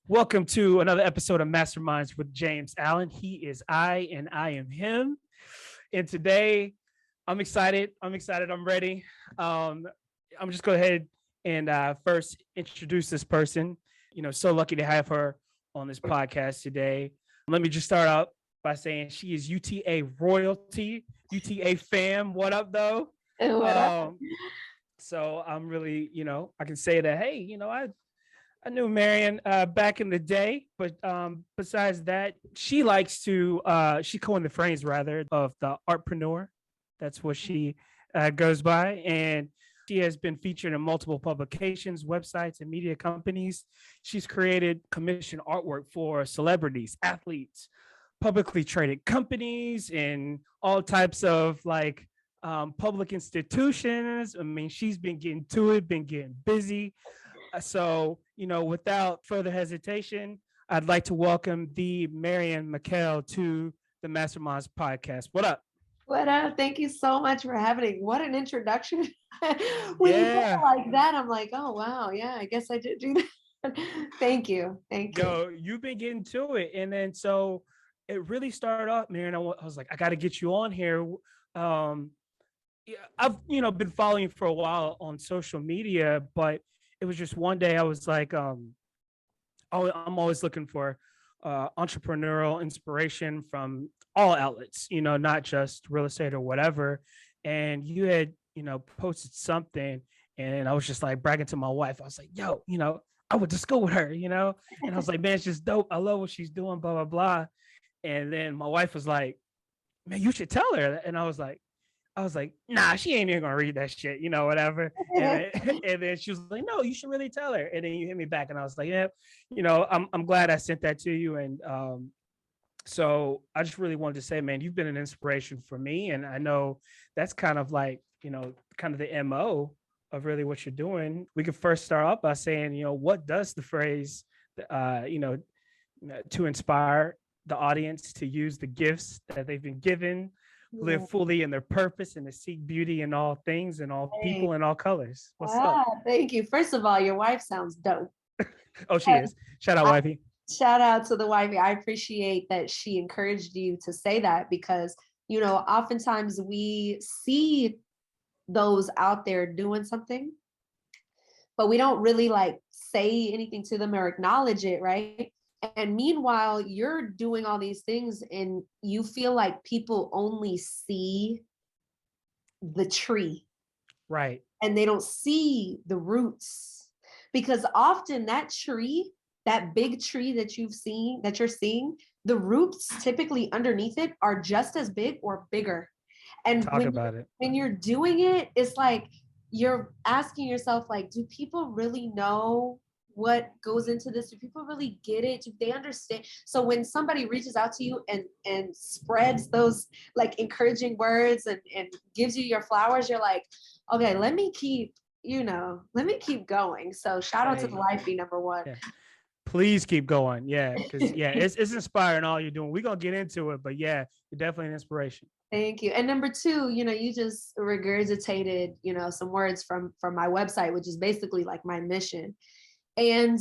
Welcome to another episode of Masterminds with James Allen. He is I and I am him. And today I'm excited. I'm ready. I'm just go ahead and first introduce this person. So lucky to have her on this podcast today. Let me just start out by saying she is UTA royalty, UTA fam. What up, though? What up? So I'm really, I can say that, hey, I knew Marian back in the day, but besides that, she likes to, she coined the phrase rather of the art preneur. That's what she goes by. And she has been featured in multiple publications, websites, and media companies. She's created commissioned artwork for celebrities, athletes, publicly traded companies, and all types of public institutions. I mean, she's been getting to it, been getting busy. So, without further hesitation, I'd like to welcome the Marian Mekhail to the Masterminds podcast. What up? What up? Thank you so much for having me. What an introduction. When you put it like that, I'm like, oh, wow. Yeah, I guess I did do that. Thank you. Yo, you've been getting to it. And then so it really started off, Marian. I was like, I got to get you on here. I've, been following you for a while on social media, but it was just one day I was like, I'm always looking for entrepreneurial inspiration from all outlets, not just real estate or whatever. And you had, posted something, and I was just like bragging to my wife. I was like, yo, I went to school with her, and I was like, man, it's just dope. I love what she's doing, blah, blah, blah. And then my wife was like, man, you should tell her. And I was like, nah, she ain't even gonna read that shit, whatever. And then she was like, no, you should really tell her. And then you hit me back, and I was like, yeah, I'm glad I sent that to you. And so I just really wanted to say, man, you've been an inspiration for me, and I know that's kind of like, kind of the MO of really what you're doing. We could first start off by saying, what does the phrase, to inspire the audience to use the gifts that they've been given, live fully in their purpose, and to seek beauty in all things and all people and all colors. What's up? Thank you. First of all, your wife sounds dope. Oh, she is. Shout out, wifey. Shout out to the wifey. I appreciate that she encouraged you to say that because, oftentimes we see those out there doing something, but we don't really say anything to them or acknowledge it, right? And meanwhile, you're doing all these things and you feel like people only see the tree. Right. And they don't see the roots. Because often that tree, that big tree that you're seeing, the roots typically underneath it are just as big or bigger. And when you're doing it, it's like you're asking yourself, do people really know what goes into this? Do people really get it? Do they understand? So when somebody reaches out to you and spreads those encouraging words and gives you your flowers, you're like, okay, let me keep going. So shout out to the wifey, number one. Yeah. Please keep going. Yeah. Because it's inspiring all you're doing. We're gonna get into it, but yeah, you're definitely an inspiration. Thank you. And number two, you just regurgitated, some words from my website, which is basically my mission. And,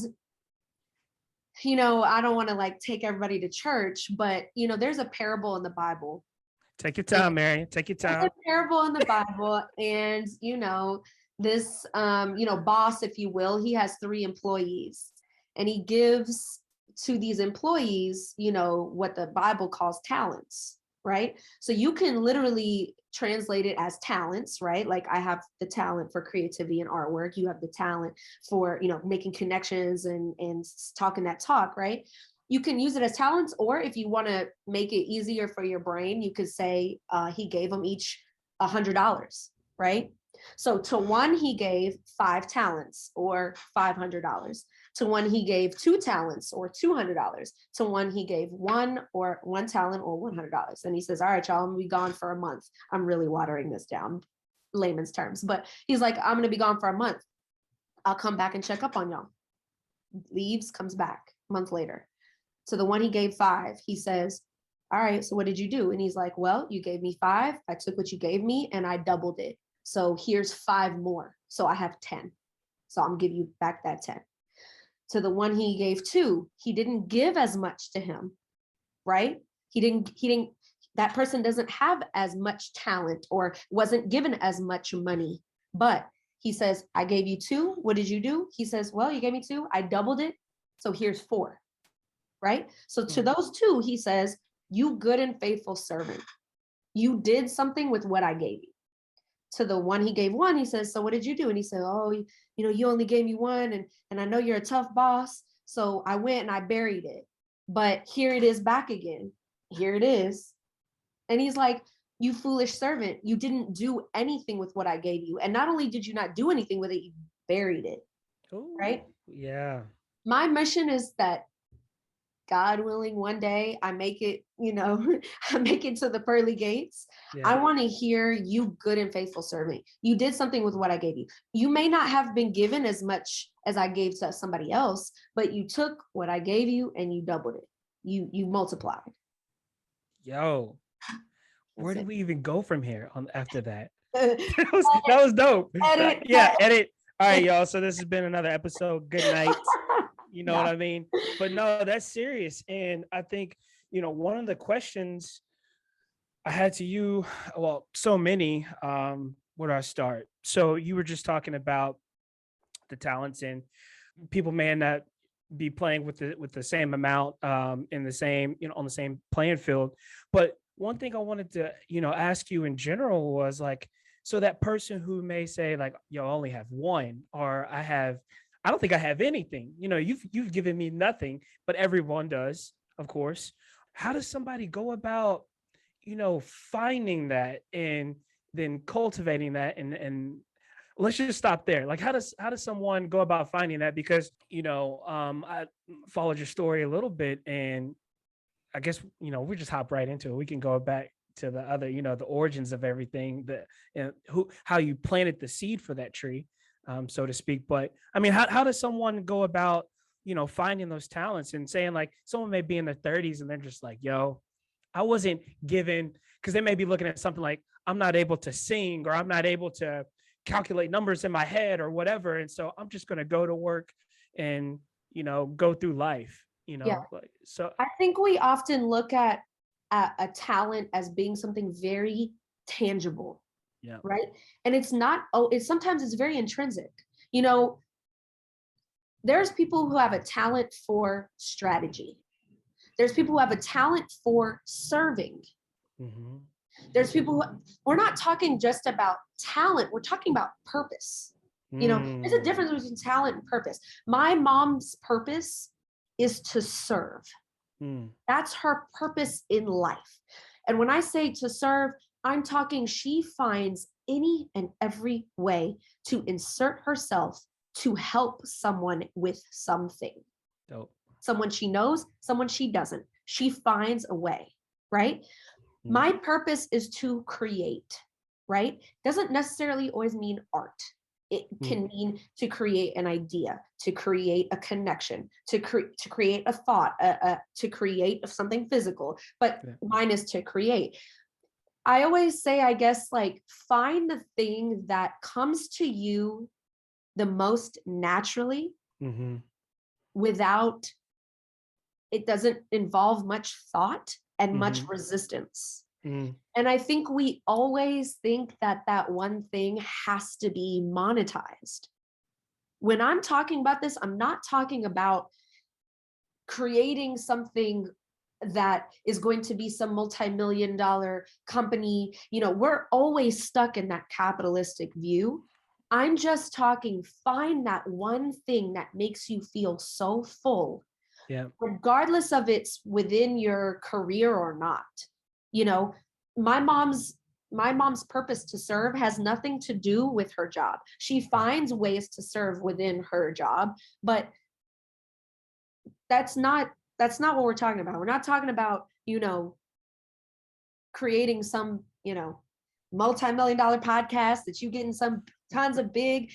I don't want to take everybody to church, but, there's a parable in the Bible. Take your time, Marian. Take your time. There's a parable in the Bible. And, this, boss, if you will, he has 3 employees and he gives to these employees, what the Bible calls talents. Right. So you can literally translate it as talents, right? I have the talent for creativity and artwork. You have the talent for, making connections and talking that talk, right? You can use it as talents, or if you want to make it easier for your brain, you could say he gave them each $100, right? So to one, he gave 5 talents or $500. To one, he gave 2 talents or $200. To one, he gave 1 talent or $100. And he says, all right, y'all, I'm gonna be gone for a month. I'm really watering this down, layman's terms. But he's like, I'm gonna be gone for a month. I'll come back and check up on y'all. Leaves, comes back a month later. To the one he gave 5, he says, all right, so what did you do? And he's like, well, you gave me 5. I took what you gave me and I doubled it. So here's 5 more. So I have 10. So I'm gonna give you back that 10. To the one he gave to, he didn't give as much to him, right? He didn't, that person doesn't have as much talent or wasn't given as much money. But he says, I gave you 2. What did you do? He says, well, you gave me 2. I doubled it. So here's 4, right? So to those 2, he says, you good and faithful servant. You did something with what I gave you. To the one he gave 1, he says, so what did you do? And he said, oh, you only gave me 1, and I know you're a tough boss. So I went and I buried it. But here it is back again. Here it is. And he's like, you foolish servant, you didn't do anything with what I gave you. And not only did you not do anything with it, you buried it. Ooh, right? Yeah. My mission is that, God willing, one day I make it, I make it to the pearly gates. Yeah. I want to hear, you good and faithful servant. You did something with what I gave you. You may not have been given as much as I gave to somebody else, but you took what I gave you and you doubled it. You multiplied. Yo, where did we even go from here after that? that was dope. Edit. All right, y'all. So this has been another episode. Good night. You know what I mean? But no, that's serious. And I think, one of the questions I had to you, well, so many, where do I start? So you were just talking about the talents, and people may not be playing with the same amount, in the same, on the same playing field. But one thing I wanted to, ask you in general was like, so that person who may say like, yo, I only have 1, or I don't think I have anything. You've given me nothing, but everyone does, of course. How does somebody go about, finding that and then cultivating that? And let's just stop there. Like, how does someone go about finding that? Because, I followed your story a little bit, and I guess, we just hop right into it. We can go back to the other, the origins of everything, how you planted the seed for that tree. So to speak. But I mean, how does someone go about, finding those talents, and saying like, someone may be in their 30s and they're just like, yo, I wasn't given, because they may be looking at something like, I'm not able to sing, or I'm not able to calculate numbers in my head or whatever. And so I'm just going to go to work and, go through life, so I think we often look at a talent as being something very tangible. Yeah. Right. And it's not, sometimes it's very intrinsic. There's people who have a talent for strategy. There's people who have a talent for serving. Mm-hmm. There's people we're not talking just about talent. We're talking about purpose. There's a difference between talent and purpose. My mom's purpose is to serve. That's her purpose in life. And when I say to serve, I'm talking, she finds any and every way to insert herself to help someone with something. Dope. Someone she knows, someone she doesn't. She finds a way, right? My purpose is to create, right? Doesn't necessarily always mean art. It can mean to create an idea, to create a connection, to create a thought, to create something physical. But mine is to create. I always say, I guess, like, find the thing that comes to you the most naturally, without, it doesn't involve much thought and much resistance. And I think we always think that one thing has to be monetized. When I'm talking about this, I'm not talking about creating something that is going to be some multi-million-dollar company. We're always stuck in that capitalistic view. I'm just talking, find that one thing that makes you feel so full, regardless of it's within your career or not. My mom's purpose to serve has nothing to do with her job. She finds ways to serve within her job, but that's not what we're talking about. We're not talking about, creating some, multi-million-dollar podcast that you get in some tons of big,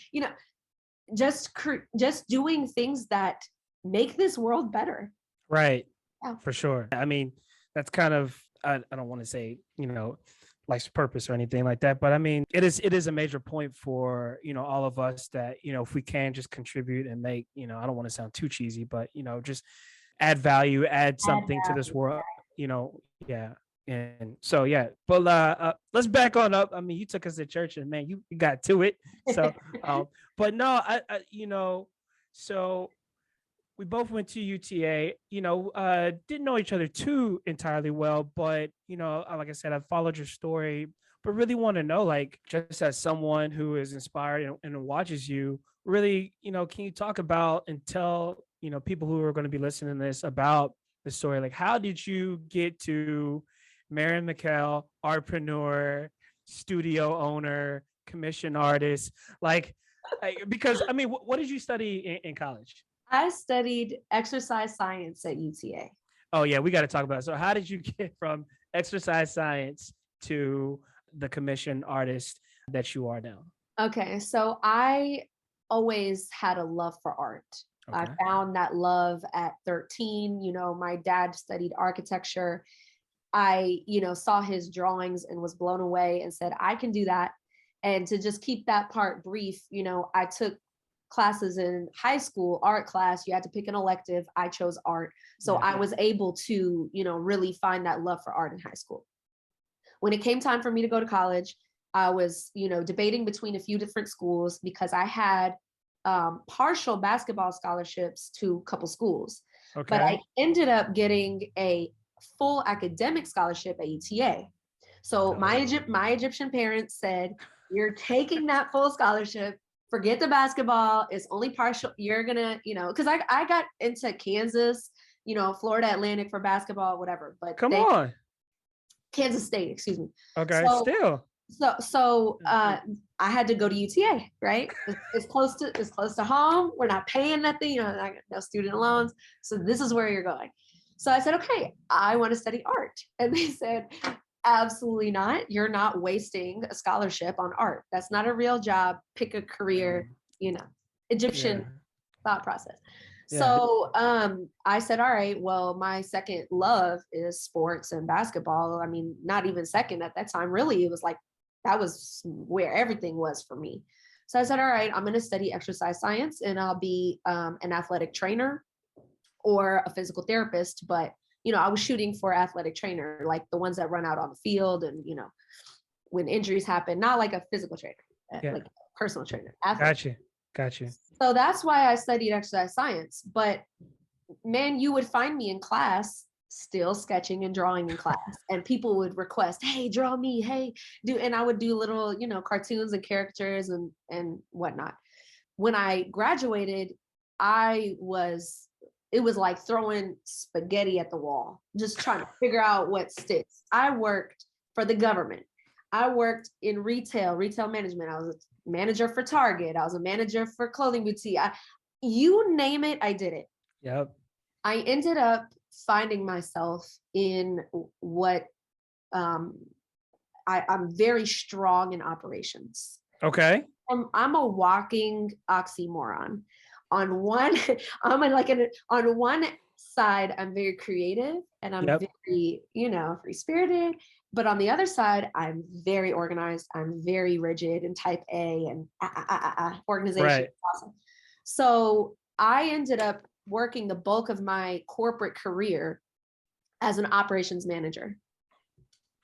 just doing things that make this world better. Right. Yeah. For sure. I mean, that's kind of, I don't want to say, life's purpose or anything like that. But I mean, it is a major point for, all of us that, if we can just contribute and make, I don't want to sound too cheesy, but, just add value, add Add something to this value. world, yeah. And so, yeah, but let's back on up. I mean, you took us to church and man, you got to it. So, but no, so we both went to UTA, didn't know each other too entirely well, but, like I said, I followed your story, but really want to know, like, just as someone who is inspired and watches you, really, can you talk about and tell, people who are going to be listening to this about the story? Like, how did you get to Marian Mekhail, artpreneur, studio owner, commission artist? Like, because I mean, what did you study in college? I studied exercise science at UTA. Oh yeah, we got to talk about it. So how did you get from exercise science to the commission artist that you are now? Okay, so I always had a love for art. I Okay. found that love at 13. My dad studied architecture. I, saw his drawings and was blown away and said, I can do that. And to just keep that part brief, I took classes in high school, art class. You had to pick an elective. I chose art. So Yeah. I was able to, really find that love for art in high school. When it came time for me to go to college, I was, debating between a few different schools because I had partial basketball scholarships to a couple schools. But Okay. I ended up getting a full academic scholarship at UTA. So my Egyptian parents said, "You're taking that full scholarship. Forget the basketball. It's only partial. You're gonna, because I got into Kansas, Florida Atlantic for basketball, whatever. But Come they on. Kansas State, excuse me. Okay. So Still. I had to go to UTA, right? It's close to home. We're not paying nothing, no student loans. So this is where you're going. So I said, okay, I want to study art. And they said, absolutely not. You're not wasting a scholarship on art. That's not a real job. Pick a career, Egyptian Yeah. thought process. Yeah. So I said, all right, well, my second love is sports and basketball. I mean, not even second at that time, really. It was like, that was where everything was for me. So I said, all right, I'm going to study exercise science and I'll be an athletic trainer or a physical therapist. But, I was shooting for athletic trainer, like the ones that run out on the field and, when injuries happen, not like a physical trainer, Yeah. like a personal trainer. Athlete. Got you. So that's why I studied exercise science. But man, you would find me in class still sketching and drawing in class, and people would request, hey, draw me, hey, do, and I would do little, cartoons and characters and whatnot. When I graduated, it was like throwing spaghetti at the wall, just trying to figure out what sticks. I worked for the government. I worked in retail management. I was a manager for Target. I was a manager for clothing boutique. You name it, I did it. Yep. I ended up finding myself in what I'm very strong in operations. Okay. I'm a walking oxymoron. On one, on one side, I'm very creative and I'm Yep. very, free spirited. But on the other side, I'm very organized. I'm very rigid and type A and organization. Right. Awesome. So I ended up working the bulk of my corporate career as an operations manager.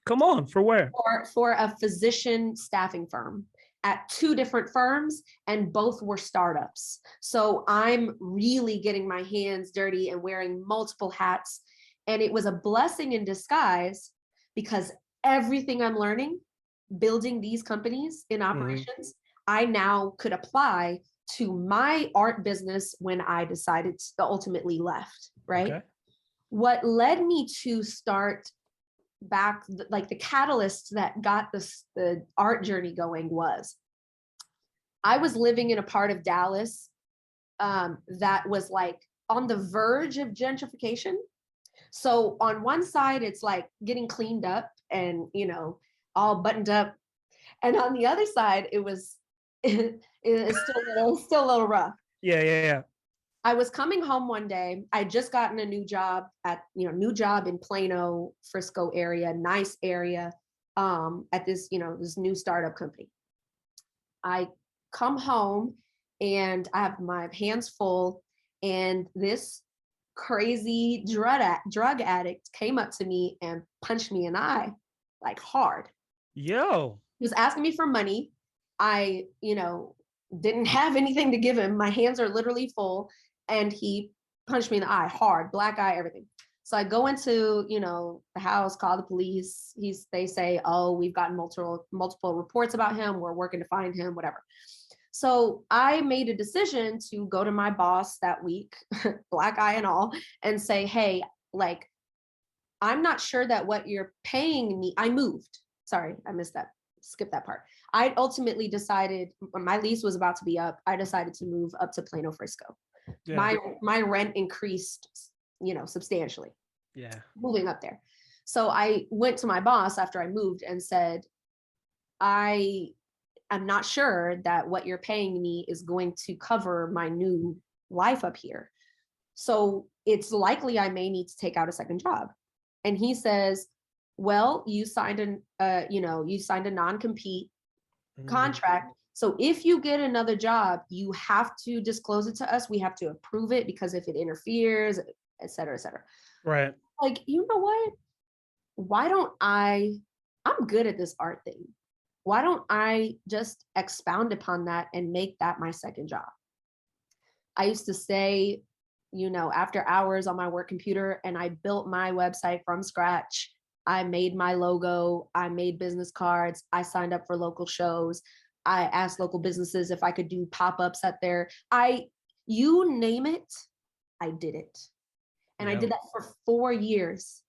Come on. For where? For a physician staffing firm at two different firms, and both were startups. So I'm really getting my hands dirty and wearing multiple hats. And it was a blessing in disguise because everything I'm learning, building these companies in operations, I now could apply to my art business when I decided to ultimately left, right? Okay. What led me to start back, like the catalyst that got the art journey going, was I was living in a part of Dallas that was like on the verge of gentrification. So on one side, it's like getting cleaned up and, all buttoned up. And on the other side, it's still a little rough. Yeah. I was coming home one day. I just gotten a new job in Plano, Frisco area, nice area. at this, this new startup company. I come home and I have my hands full, and this crazy drug addict came up to me and punched me in the eye, like hard. Yo. He was asking me for money. I, didn't have anything to give him. My hands are literally full, and he punched me in the eye hard, black eye, everything. So I go into, the house, call the police. They say, oh, we've gotten multiple reports about him. We're working to find him, whatever. So I made a decision to go to my boss that week, black eye and all, and say, hey, like, I'm not sure that what you're paying me, I moved. Sorry, I missed that. Skip that part. I ultimately decided, when my lease was about to be up, I decided to move up to Plano, Frisco. Yeah. My rent increased, substantially. Yeah. Moving up there. So I went to my boss after I moved and said, I'm not sure that what you're paying me is going to cover my new life up here. So it's likely I may need to take out a second job. And he says, well, you signed a non-compete contract. So if you get another job, you have to disclose it to us. We have to approve it, because if it interferes, et cetera, et cetera. Right. Like, you know what? Why don't I'm good at this art thing. Why don't I just expound upon that and make that my second job? I used to stay, after hours on my work computer, and I built my website from scratch. I made my logo. I made business cards. I signed up for local shows. I asked local businesses if I could do pop-ups at you name it, I did it. And I did that for 4 years.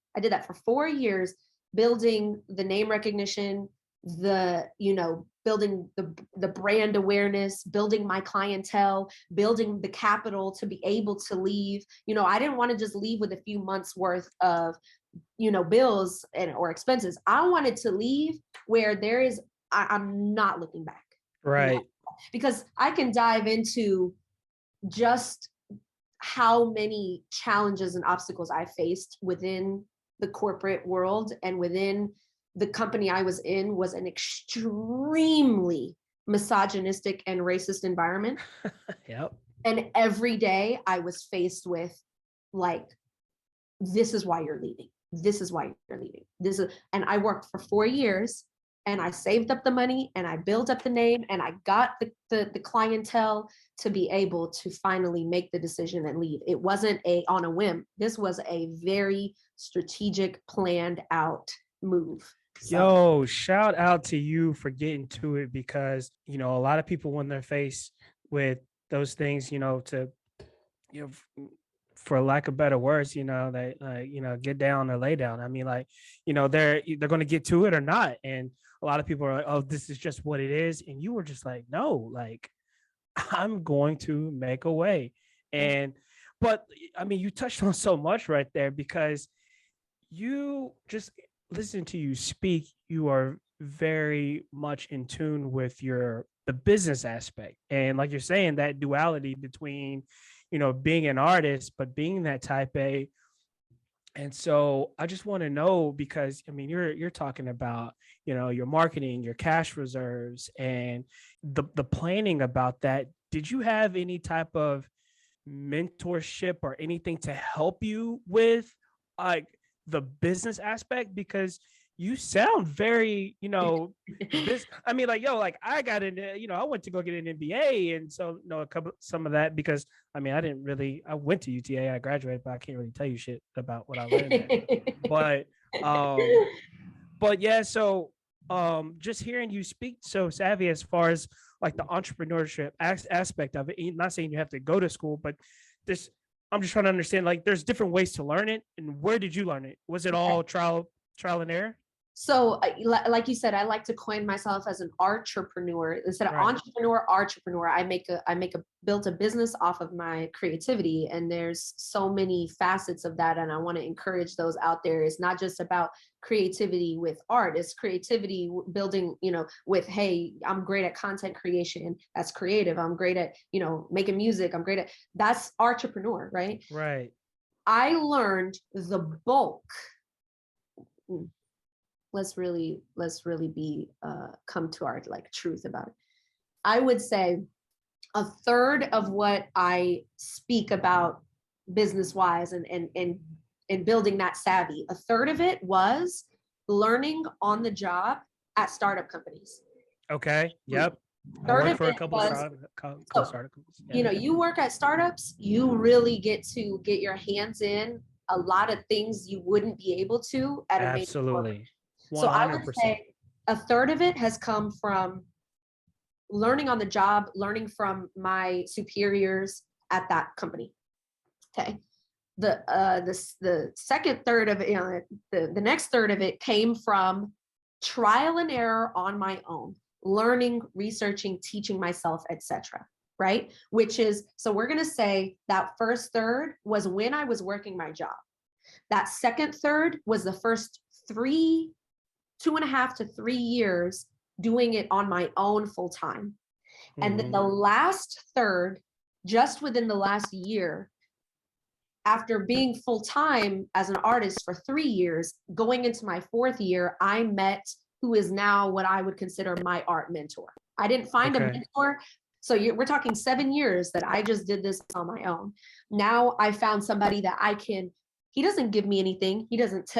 Building the name recognition, building the brand awareness, building my clientele, building the capital to be able to leave. I didn't want to just leave with a few months worth of, bills or expenses. I wanted to leave where I'm not looking back. Right. Because I can dive into just how many challenges and obstacles I faced within the corporate world, and within the company I was in was an extremely misogynistic and racist environment. Yep. And every day I was faced with, like, this is why you're leaving. This is why you're leaving. And I worked for 4 years, and I saved up the money, and I built up the name, and I got the clientele to be able to finally make the decision and leave. It wasn't on a whim. This was a very strategic, planned out move. So. Yo, shout out to you for getting to it, because, a lot of people, when they're faced with those things, for lack of better words, they get down or lay down. I mean, they're going to get to it or not. And a lot of people are like, oh, this is just what it is. And you were just like, no, like, I'm going to make a way. But I mean, you touched on so much right there, because you just listen to you speak, you are very much in tune with the business aspect. And like you're saying, that duality between, being an artist, but being that type A. And so I just want to know, because I mean, you're talking about, your marketing, your cash reserves, and the planning about that. Did you have any type of mentorship or anything to help you with, like, the business aspect? Because you sound very, I mean, like, I got into, I went to go get an MBA. And so, some of that, because I mean, I went to UTA, I graduated, but I can't really tell you shit about what I learned there. But yeah, so just hearing you speak so savvy as far as like the entrepreneurship aspect of it. Not saying you have to go to school, but I'm just trying to understand, like, there's different ways to learn it. And where did you learn it? Was it all trial and error? So, like you said, I like to coin myself as an entrepreneur instead of entrepreneur. I built a business off of my creativity, and there's so many facets of that. And I want to encourage those out there. It's not just about creativity with art. It's creativity building, with, hey, I'm great at content creation. That's creative. I'm great at, making music. That's entrepreneur, right? Right. I learned the bulk. let's really be come to our like truth about it. I would say a third of what I speak about business wise and building that savvy, a third of it was learning on the job at startup companies. Okay. Yep. I Third worked of for a it couple was, so, startup companies. you Yeah. know, you work at startups, you really get to get your hands in a lot of things you wouldn't be able to at a major corporation. Absolutely. So I would 100%. say a third of it has come from learning on the job, learning from my superiors at that company. Okay. The second third of it, you know, the next third of it came from trial and error on my own, learning, researching, teaching myself, etc. Right? Which is, so we're gonna say that first third was when I was working my job. That second third was the first 2.5 to 3 years doing it on my own full time. And then the last third, just within the last year, after being full time as an artist for 3 years, going into my fourth year, I met who is now what I would consider my art mentor. I didn't find a mentor. So we're talking 7 years that I just did this on my own. Now I found somebody that he doesn't give me anything. He doesn't,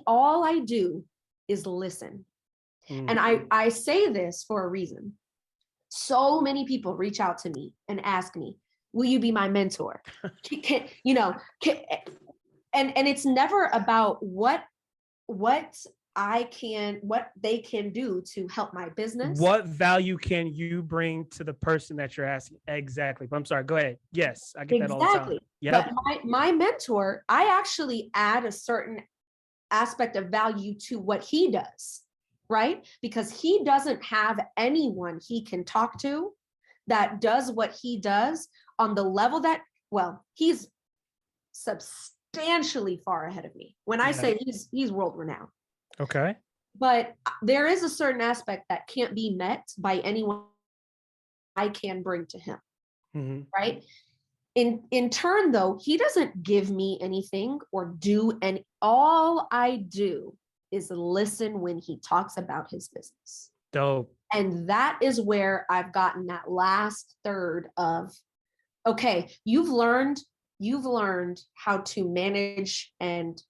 all I do is listen. And I say this for a reason. So many people reach out to me and ask me, will you be my mentor? And it's never about what they can do to help my business. What value can you bring to the person that you're asking? Exactly. But I'm sorry, go ahead. Yes, I get that all the time. Yep. But my mentor, I actually add a certain aspect of value to what he does, right? Because he doesn't have anyone he can talk to that does what he does on the level that, well, he's substantially far ahead of me. When I say he's world renowned. Okay. But there is a certain aspect that can't be met by anyone I can bring to him, right? In turn, though, he doesn't give me anything or do any. All I do is listen when he talks about his business. Dope. And that is where I've gotten that last third of, okay, you've learned how to manage and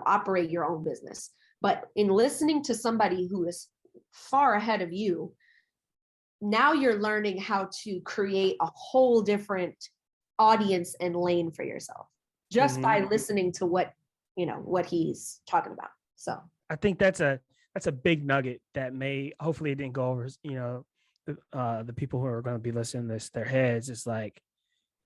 operate your own business. But in listening to somebody who is far ahead of you, now you're learning how to create a whole different audience and lane for yourself just by listening to what he's talking about. So I think that's a big nugget that hopefully it didn't go over, the people who are going to be listening to this, their heads. It's like,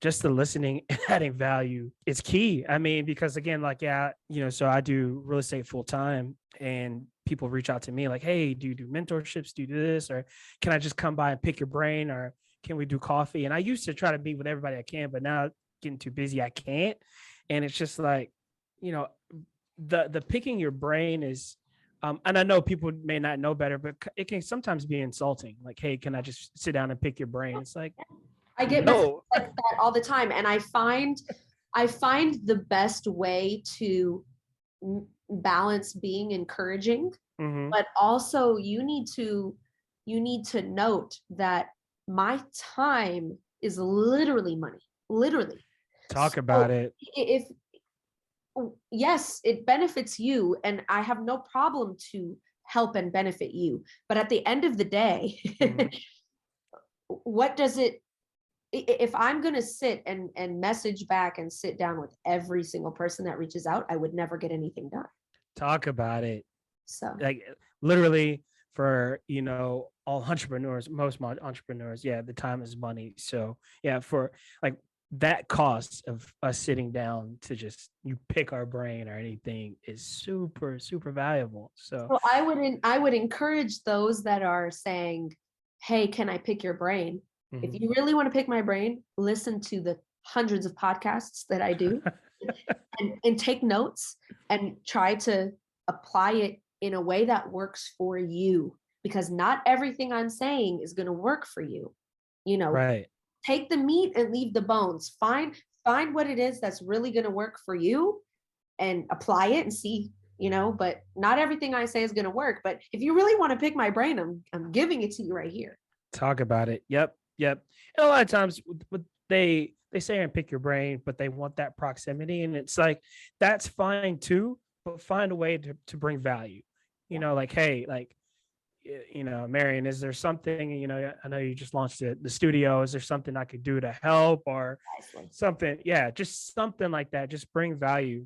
just the listening and adding value is key. I mean, because again, like, so I do real estate full time and people reach out to me like, hey, do you do mentorships? Do you do this? Or can I just come by and pick your brain? Or can we do coffee? And I used to try to meet with everybody I can, but now getting too busy, I can't. And it's just like, the picking your brain is, and I know people may not know better, but it can sometimes be insulting. Like, hey, can I just sit down and pick your brain? It's like, I get messages like that all the time. And I find the best way to balance being encouraging, but also you need to note that my time is literally money, literally. Talk about it. Yes, it benefits you and I have no problem to help and benefit you. But at the end of the day, what does it, if I'm going to sit and message back and sit down with every single person that reaches out, I would never get anything done. Talk about it. So like literally for, all entrepreneurs, most entrepreneurs, the time is money. So for like that cost of us sitting down to just pick our brain or anything is super, super valuable. So I would encourage those that are saying, hey, can I pick your brain? If you really want to pick my brain, listen to the hundreds of podcasts that I do and take notes and try to apply it in a way that works for you, because not everything I'm saying is going to work for you. Right. Take the meat and leave the bones. Find what it is that's really going to work for you and apply it and see but not everything I say is going to work. But if you really want to pick my brain, I'm giving it to you right here. Talk about it. Yep. Yep. And a lot of times they say and pick your brain, but they want that proximity. And it's like, that's fine too, but find a way to bring value. Like, hey, like, Marian, is there something, I know you just launched the studio. Is there something I could do to help or something? Yeah, just something like that. Just bring value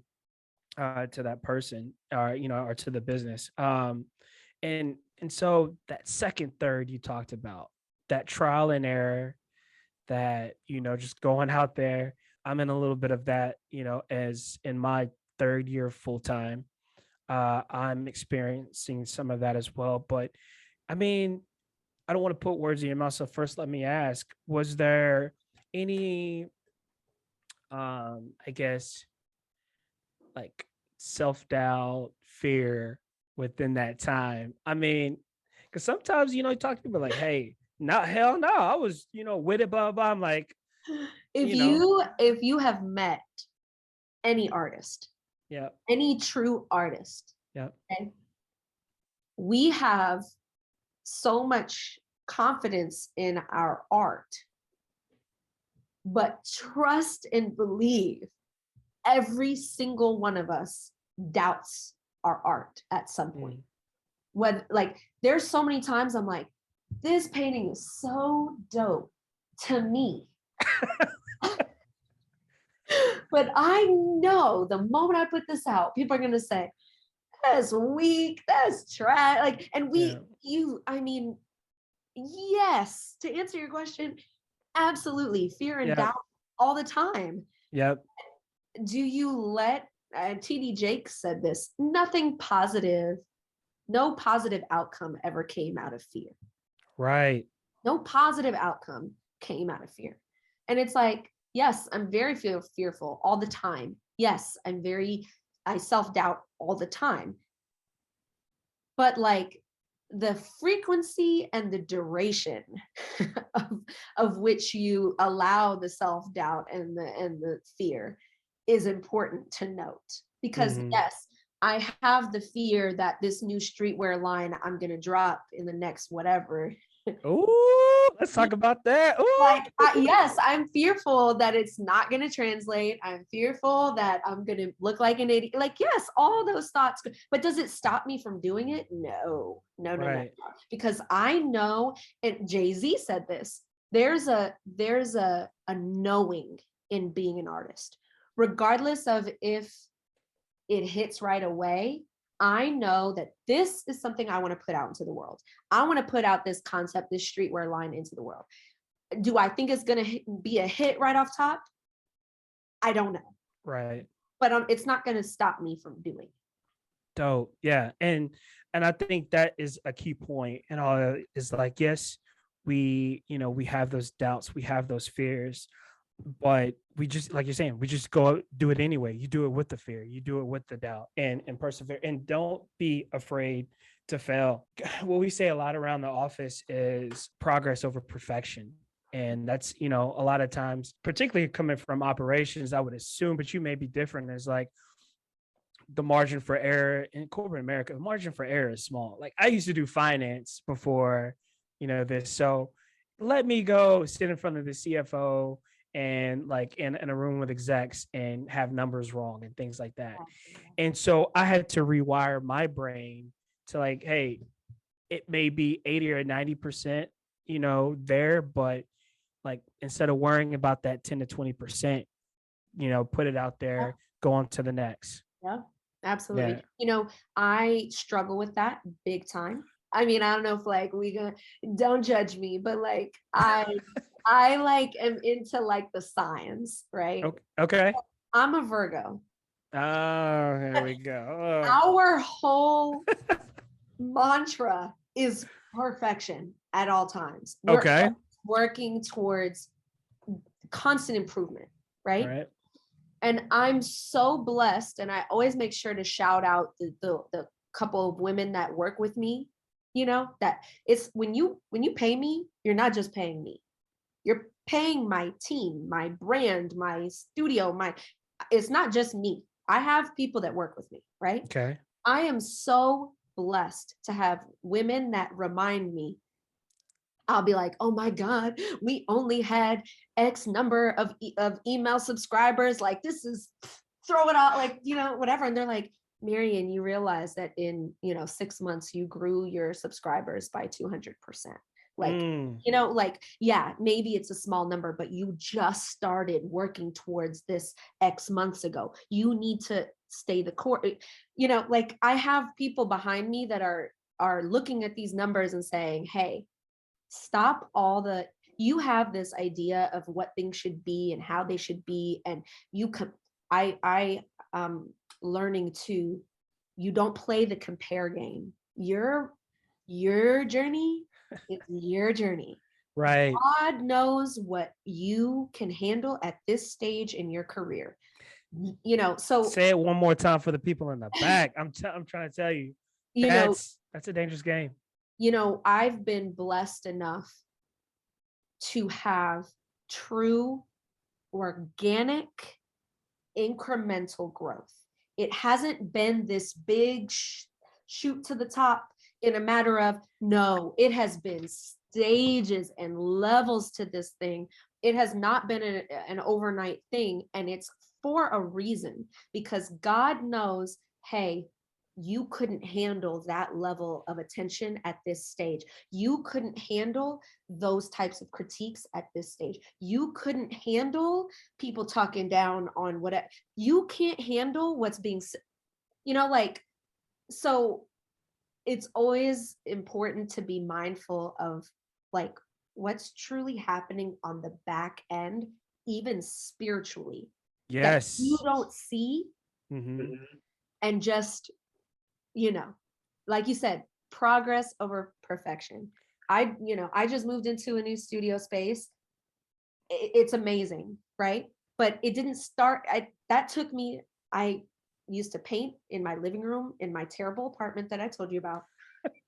to that person or to the business. And so that second third you talked about, that trial and error, that, just going out there. I'm in a little bit of that, as in my third year full time. I'm experiencing some of that as well. But I mean, I don't want to put words in your mouth. So first, let me ask: was there any, I guess, like self doubt, fear within that time? I mean, because sometimes you talk to people like, "Hey, not hell no, I was with it, blah blah." I'm like, If you have met any artist, yeah, any true artist, yeah, okay, we have so much confidence in our art, but trust and believe every single one of us doubts our art at some point. When like there's so many times I'm like, this painting is so dope to me. But I know the moment I put this out, people are gonna say, that's weak, that's trash. Like, and I mean, yes, to answer your question, absolutely. Fear and doubt all the time. Yep. Do you let TD Jakes said this, nothing positive, no positive outcome ever came out of fear. Right. No positive outcome came out of fear. And it's like, yes, I'm very fearful all the time. Yes, I self-doubt all the time. But like the frequency and the duration of which you allow the self-doubt and the fear is important to note. Because yes, I have the fear that this new streetwear line I'm going to drop in the next whatever. Oh, let's talk about that. Like, yes, I'm fearful that it's not going to translate. I'm fearful that I'm going to look like an idiot. Like, yes, all those thoughts. But does it stop me from doing it? No. Because I know, and Jay-Z said this, there's a knowing in being an artist, regardless of if it hits right away. I know that this is something I want to put out into the world. I want to put out this concept, this streetwear line into the world. Do I think it's going to be a hit right off top? I don't know. Right. But it's not going to stop me from doing it. Dope. Yeah. And I think that is a key point. And all is like, yes, we have those doubts, we have those fears, but we just, like you're saying, we just go do it anyway. You do it with the fear, you do it with the doubt, and persevere, and don't be afraid to fail. What we say a lot around the office is progress over perfection. And that's, a lot of times, particularly coming from operations, I would assume, but you may be different. Is like the margin for error in corporate America, the margin for error is small. Like I used to do finance before, this. So let me go sit in front of the CFO and like in a room with execs and have numbers wrong and things like that. And so I had to rewire my brain to like, hey, it may be 80 or 90%, there, but like instead of worrying about that 10 to 20%, put it out there, go on to the next. Yeah, absolutely. Yeah. I struggle with that big time. I mean, I don't know if like don't judge me, but like I like am into like the signs, right? Okay. I'm a Virgo. Oh, here we go. Our whole mantra is perfection at all times. We're working towards constant improvement, right? And I'm so blessed, and I always make sure to shout out the couple of women that work with me. That it's when you pay me, you're not just paying me. You're paying my team, my brand, my studio, it's not just me. I have people that work with me, right? Okay. I am so blessed to have women that remind me. I'll be like, oh my God, we only had X number of email subscribers. Like, this is throw it out, like, whatever. And they're like, Marian, you realize that in, 6 months, you grew your subscribers by 200%. Like, like, yeah, maybe it's a small number, but you just started working towards this X months ago. You need to stay the course. Like, I have people behind me that are looking at these numbers and saying, hey, stop you have this idea of what things should be and how they should be, and I learning to, you don't play the compare game. Your journey is your journey. Right. God knows what you can handle at this stage in your career. So say it one more time for the people in the back. I'm trying to tell you, that's a dangerous game. I've been blessed enough to have true organic incremental growth. It hasn't been this big shoot to the top in a matter of, no, it has been stages and levels to this thing. It has not been an overnight thing, and it's for a reason, because God knows, hey, you couldn't handle that level of attention at this stage. You couldn't handle those types of critiques at this stage. You couldn't handle people talking down on whatever. You can't handle what's being, so it's always important to be mindful of, like, what's truly happening on the back end, even spiritually. Yes. That you don't see. And just, like you said, progress over perfection. I just moved into a new studio space. It's amazing, right? But it didn't start. I used to paint in my living room in my terrible apartment that I told you about.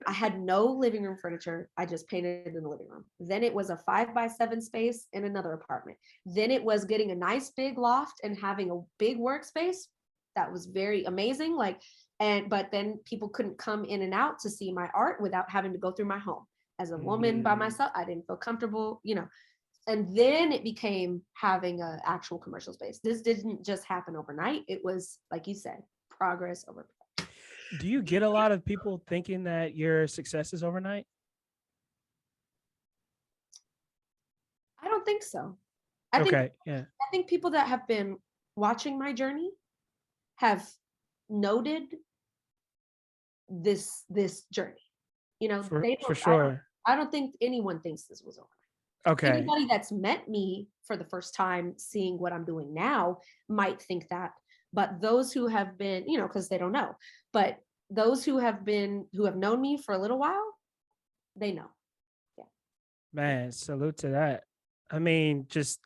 I had no living room furniture. I just painted in the living room. Then it was a 5x7 space in another apartment. Then it was getting a nice big loft and having a big workspace. That was very amazing. But then people couldn't come in and out to see my art without having to go through my home. As a woman by myself, I didn't feel comfortable, and then it became having an actual commercial space. This didn't just happen overnight. It was, like you said, progress over. Do you get a lot of people thinking that your success is overnight? I don't think so. I think people that have been watching my journey have noted this journey. For sure. I don't think anyone thinks this was overnight. Okay. Anybody that's met me for the first time, seeing what I'm doing now, might think that. But those who have been, because they don't know, but those who have known me for a little while, they know. Yeah. Man, salute to that. I mean, just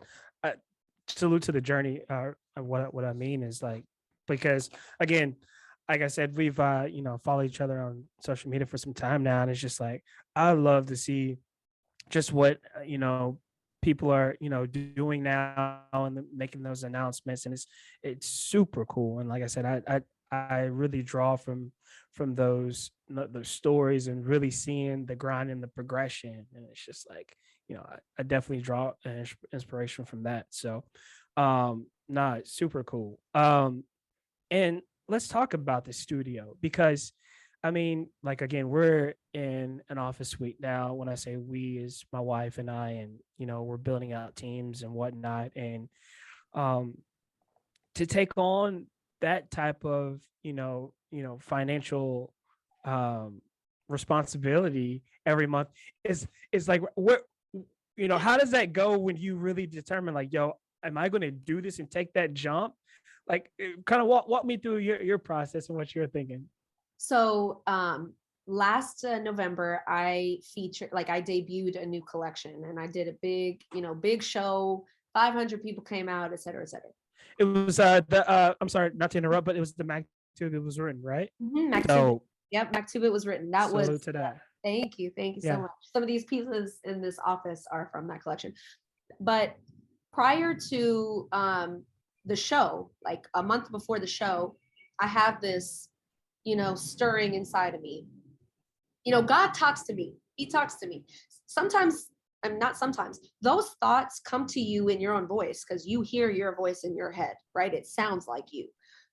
salute to the journey. What I mean is, like, because again, like I said, we've followed each other on social media for some time now, and it's just like, I love to see just what people are doing now and making those announcements, and it's super cool. And like I said, I really draw from those stories and really seeing the grind and the progression, and it's just like, I definitely draw inspiration from that. So super cool. And let's talk about the studio, because I mean, like, again, we're in an office suite now. When I say we, is my wife and I, and we're building out teams and whatnot. And to take on that type of financial responsibility every month is like, what how does that go when you really determine, like, yo, am I going to do this and take that jump? Like, kind of walk me through your process and what you're thinking. So last November, I debuted a new collection, and I did a big show. 500 people came out, et cetera, et cetera. It was I'm sorry, not to interrupt, but it was the Maktub it was written, right? Maktub. Yep, Maktub it was written. That salute was to that. Thank you so much. Some of these pieces in this office are from that collection. But prior to the show, like a month before the show, I have this stirring inside of me. God talks to me. He talks to me. Sometimes, I'm not sometimes, those thoughts come to you in your own voice because you hear your voice in your head, right? It sounds like you.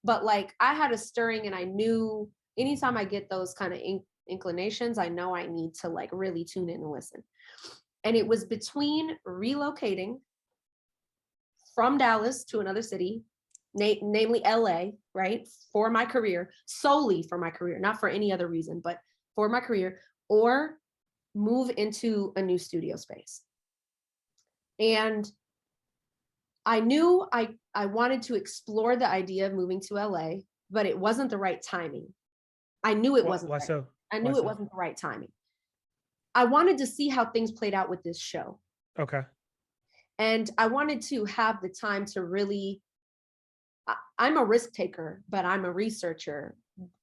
But like I had a stirring and I knew anytime I get those kind of inclinations, I know I need to like really tune in and listen. And it was between relocating from Dallas to another city, namely LA, right? For my career, solely for my career, not for any other reason, but for my career, or move into a new studio space. And I knew I wanted to explore the idea of moving to LA, but it wasn't the right timing. I knew it wasn't. Why so? I knew it wasn't the right timing. I wanted to see how things played out with this show. Okay. And I wanted to have the time to really, I'm a risk taker, but I'm a researcher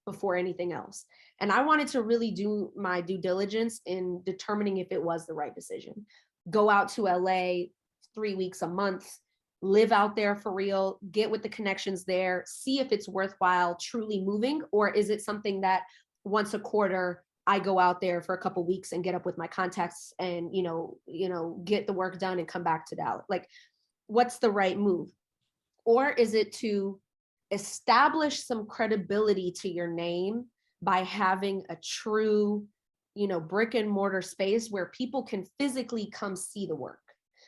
before anything else. And I wanted to really do my due diligence in determining if it was the right decision. Go out to LA 3 weeks a month, live out there for real, get with the connections there, see if it's worthwhile truly moving, or is it something that once a quarter I go out there for a couple of weeks and get up with my contacts and get the work done and come back to Dallas. Like, what's the right move? Or is it to establish some credibility to your name by having a true, brick and mortar space where people can physically come see the work?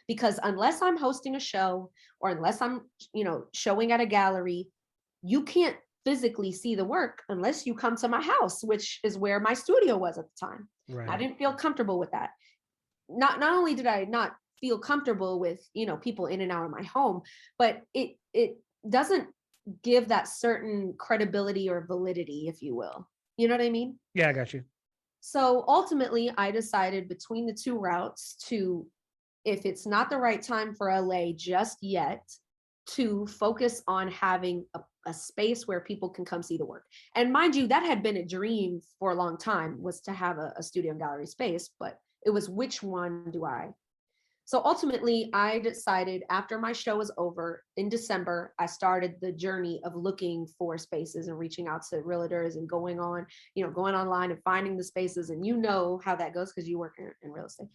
Because unless I'm hosting a show or unless I'm, showing at a gallery, you can't physically see the work unless you come to my house, which is where my studio was at the time. Right. I didn't feel comfortable with that. Not only did I not feel comfortable with, people in and out of my home, but it doesn't give that certain credibility or validity, if you will. You know what I mean? Yeah, I got you. So ultimately, I decided between the two routes to, if it's not the right time for LA just yet, to focus on having a space where people can come see the work. And mind you, that had been a dream for a long time, was to have a studio and gallery space, but it was which one do I? So ultimately, I decided after my show was over in December, I started the journey of looking for spaces and reaching out to realtors and going online and finding the spaces. And you know how that goes because you work in real estate.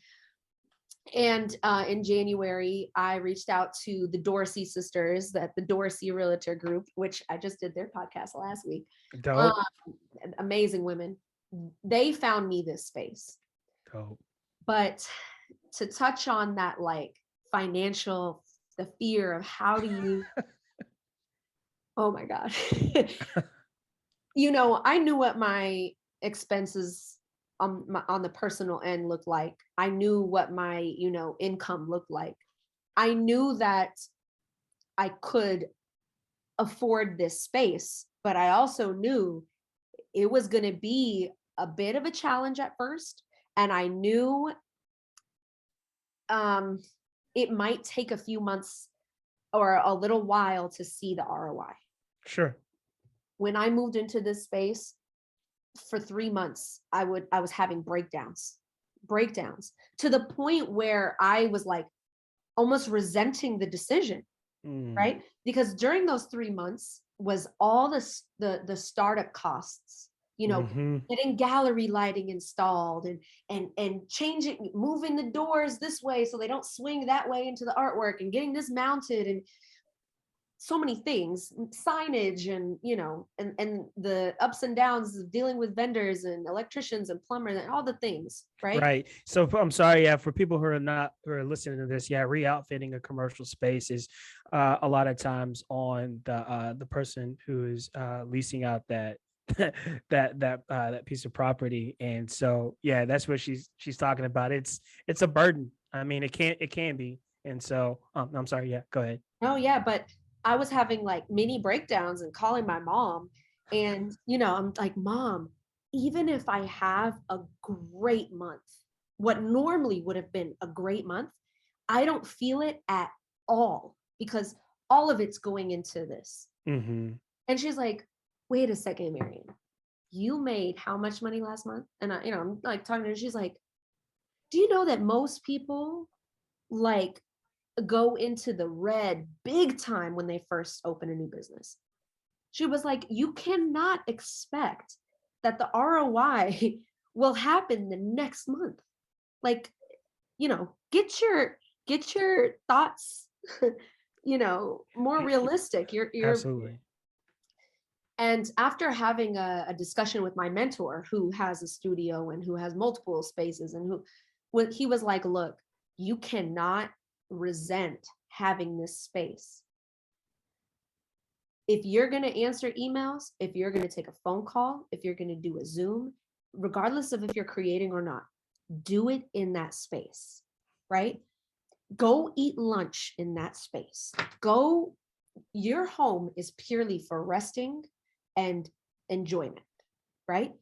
And in January, I reached out to the Dorsey sisters, the Dorsey Realtor Group, which I just did their podcast last week. Dope. Amazing women. They found me this space. Dope. But to touch on that, like financial, the fear of how do you, oh my God. I knew what my expenses on the personal end looked like. I knew what my, income looked like. I knew that I could afford this space, but I also knew it was going to be a bit of a challenge at first. And I knew it might take a few months or a little while to see the ROI. Sure. When I moved into this space for 3 months, I was having breakdowns to the point where I was like almost resenting the decision, right? Because during those 3 months was all the startup costs, getting gallery lighting installed and changing, moving the doors this way so they don't swing that way into the artwork, and getting this mounted, and so many things, signage, and and the ups and downs of dealing with vendors and electricians and plumbers and all the things, right? Right. So I'm sorry, yeah, for people who are listening to this, yeah, re-outfitting a commercial space is a lot of times on the person who is leasing out that that piece of property. And so yeah, that's what she's talking about. It's a burden. I mean, it can be. And so I'm sorry, yeah, go ahead. Oh yeah, but I was having like mini breakdowns and calling my mom, and I'm like, Mom, even if I have a great month, what normally would have been a great month, I don't feel it at all because all of it's going into this. Mm-hmm. And she's like, wait a second, Marian, you made how much money last month? And I'm like talking to her. She's like, do you know that most people like go into the red big time when they first open a new business? She was like, you cannot expect that the ROI will happen the next month. Like, get your thoughts, more realistic. You're Absolutely. And after having a discussion with my mentor, who has a studio and who has multiple spaces, and he was like, look, you cannot resent having this space. If you're going to answer emails, if you're going to take a phone call, if you're going to do a Zoom, regardless of if you're creating or not, do it in that space, right? Go eat lunch in that space. Your home is purely for resting and enjoyment, right?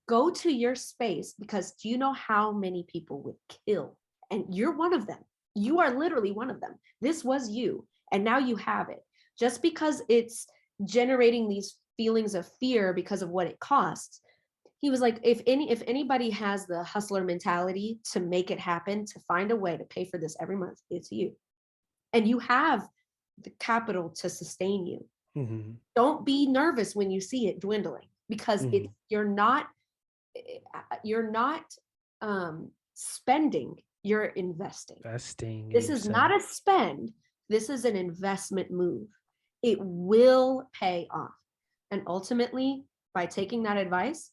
Go to your space, because do you know how many people would kill? And you're one of them. You are literally one of them. This was you, and now you have it. Just because it's generating these feelings of fear because of what it costs, he was like, if anybody has the hustler mentality to make it happen, to find a way to pay for this every month, it's you. And you have the capital to sustain you. Mm-hmm. Don't be nervous when you see it dwindling, because you're not spending, you're investing. This is not a spend. This is an investment move. It will pay off. And ultimately, by taking that advice,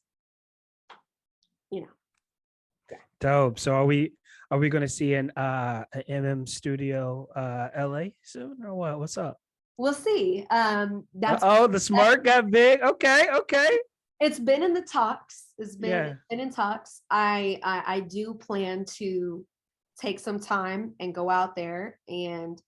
Dope. So are we going to see an MM studio LA soon, or what? What's up? We'll see. The smart got big. Okay. It's been in the talks. It's been in talks. I do plan to take some time and go out there and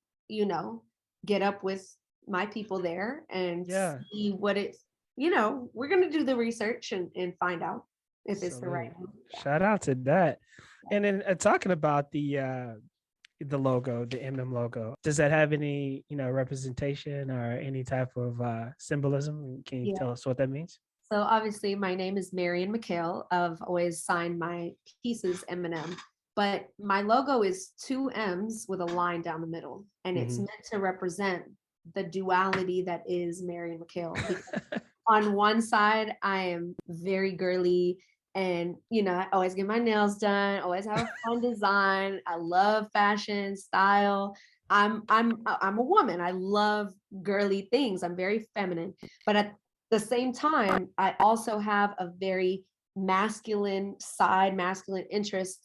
get up with my people there and see what it's. We're gonna do the research and find out if it's the right move. Shout out to that. And then talking about the logo, the MM logo, does that have any representation or any type of symbolism? Can you tell us what that means? So obviously my name is Marian Mekhail. I've always signed my pieces M&M, but my logo is 2 M's with a line down the middle, and it's meant to represent the duality that is Marian Mekhail. On one side, I am very girly, and I always get my nails done, always have a fun design. I love fashion, style. I'm a woman. I love girly things. I'm very feminine, but at the same time, I also have a very masculine side, masculine interest.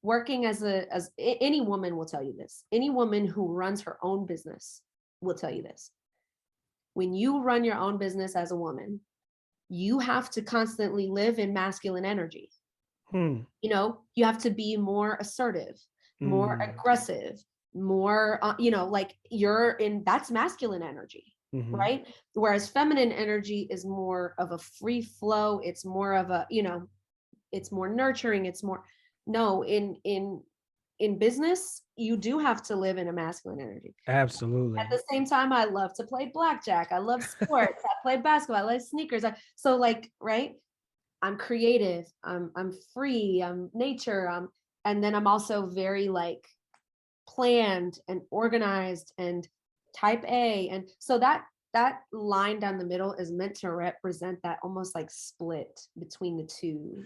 Working as any woman will tell you this. Any woman who runs her own business will tell you this. When you run your own business as a woman, you have to constantly live in masculine energy. You have to be more assertive, more aggressive, more, like that's masculine energy, right? Whereas feminine energy is more of a free flow. It's more of a, it's more nurturing. It's more, no, in business, you do have to live in a masculine energy. Absolutely. At the same time, I love to play blackjack. I love sports. I play basketball. I like sneakers. So like, right? I'm creative. I'm free. I'm nature. And then I'm also very like planned and organized and type A. And so that line down the middle is meant to represent that almost like split between the two.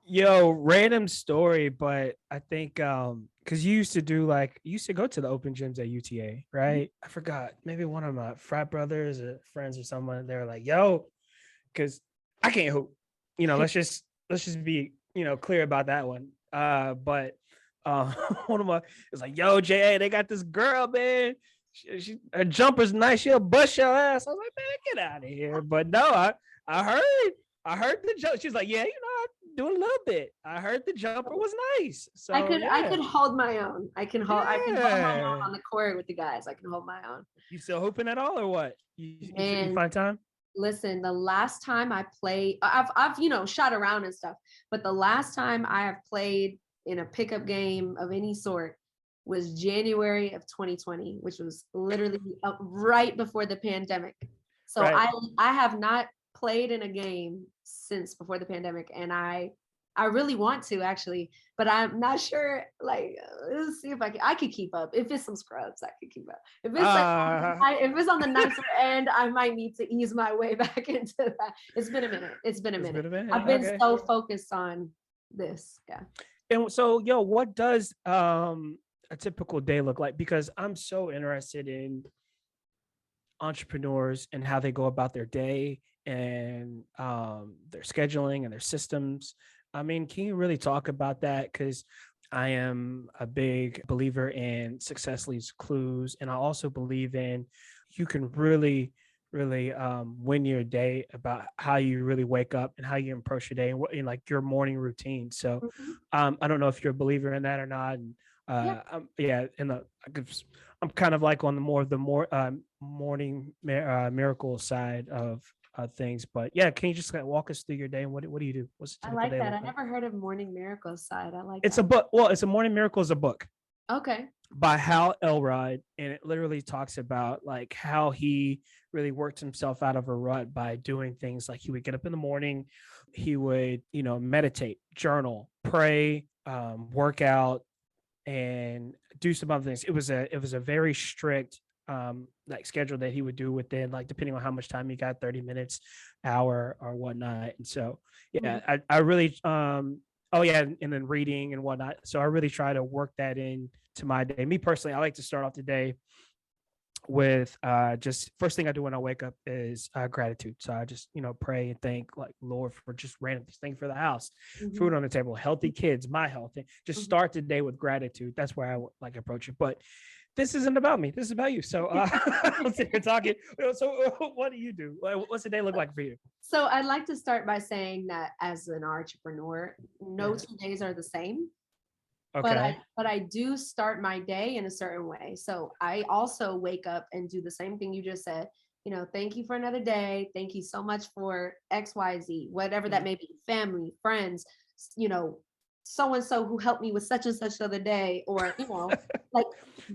Yo, random story, but I think because you used to go to the open gyms at UTA, right? I forgot, maybe one of my frat brothers or friends or someone, they were like, yo, because I can't hoop, let's just be clear about that one. But one of my was like, yo, JA, they got this girl, man. She her jumper's nice, she'll bust your ass. I was like, man, get out of here. But no, I heard the joke. She's like, yeah, doing a little bit. I heard the jumper was nice. So I could hold my own. I can hold my own on the court with the guys. I can hold my own. You still hooping at all or what? You find time? Listen, the last time I played, I've shot around and stuff, but the last time I have played in a pickup game of any sort was January of 2020, which was literally right before the pandemic. So right. I have not played in a game since before the pandemic, and I I really want to actually, but I'm not sure. Like, let's see if I could keep up. If it's some scrubs, I could keep up. If it's like, Uh, if it's on the nicer end, I might need to ease my way back into that. It's been a minute. It's been a it's minute. been a minute. I've been Okay. so focused on this. Yeah. And so, yo, what does a typical day look like? Because I'm so interested in entrepreneurs and how they go about their day and their scheduling and their systems. I mean, can you really talk about that? Because I am a big believer in success leaves clues. And I also believe in you can really win your day about how you really wake up and how you approach your day and what in like your morning routine. So Mhm. I don't know if you're a believer in that or not. And Yeah. yeah, I'm kind of like on the more morning miracle side of things. But yeah, can you just like, walk us through your day and what do you do? What's a I typical like day that. look I like? never heard of Morning Miracles side. I like It's a that. book. Well, it's a morning miracle is a book Okay. by Hal Elrod, and it literally talks about like how he really worked himself out of a rut by doing things like he would get up in the morning, he would meditate, journal, pray, work out, and do some other things. It was a very strict like schedule that he would do within like depending on how much time he got, 30 minutes, hour or whatnot. And so yeah, Mhm. I really oh yeah, and then reading and whatnot. So I really try to work that in to my day. Me personally, I like to start off the day with just first thing I do when I wake up is gratitude. So I just pray and thank like Lord for just random things. Thank you for the house, Mhm. food on the table, healthy kids, my health. And just Mhm. start the day with gratitude. That's where I like approach it. But this isn't about me. This is about you. So I'm sitting here talking. So what do you do? What's the day look like for you? So I'd like to start by saying that as an entrepreneur, no Yeah. 2 days are the same. but I Okay. but I do start my day in a certain way. So I also wake up and do the same thing you just said. Thank you for another day. Thank you so much for XYZ, whatever that Mhm. may be, family, friends, you know, so and so who helped me with such and such the other day, or like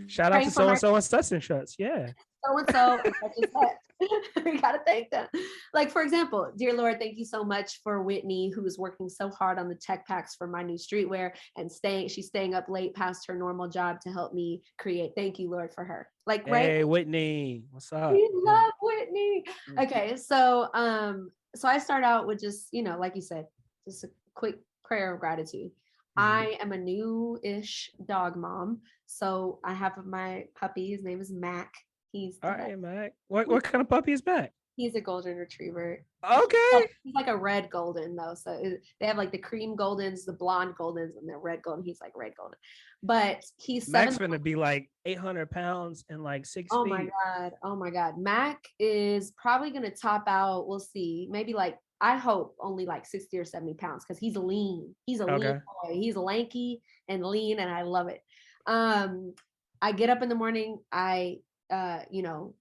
Shout out to praying for so my and so and such and such. Yeah. so and so and such and such. We gotta thank them. Like, for example, dear Lord, thank you so much for Whitney, who is working so hard on the tech packs for my new streetwear and she's staying up late past her normal job to help me create. Thank you, Lord, for her. Like, right? Hey, Whitney, what's up? We Yeah. love Whitney. Okay, so I start out with just, like you said, just a quick prayer of gratitude. Mhm. I am a new-ish dog mom. So I have my puppy. His name is Mac. He's All the best. right, Mac. What kind of puppy is Mac? He's a golden retriever. Okay. He's like a red golden though. So they have like the cream goldens, the blonde goldens, and the red golden. He's like red golden. But he's Mac's 7. gonna be like 800 pounds and like six Oh my feet. God. Oh my God. Mac is probably gonna top out. We'll see. Maybe like I hope only like 60 or 70 pounds because he's lean. He's a lean Okay. boy. He's lanky and lean, and I love it. Um, I get up in the morning.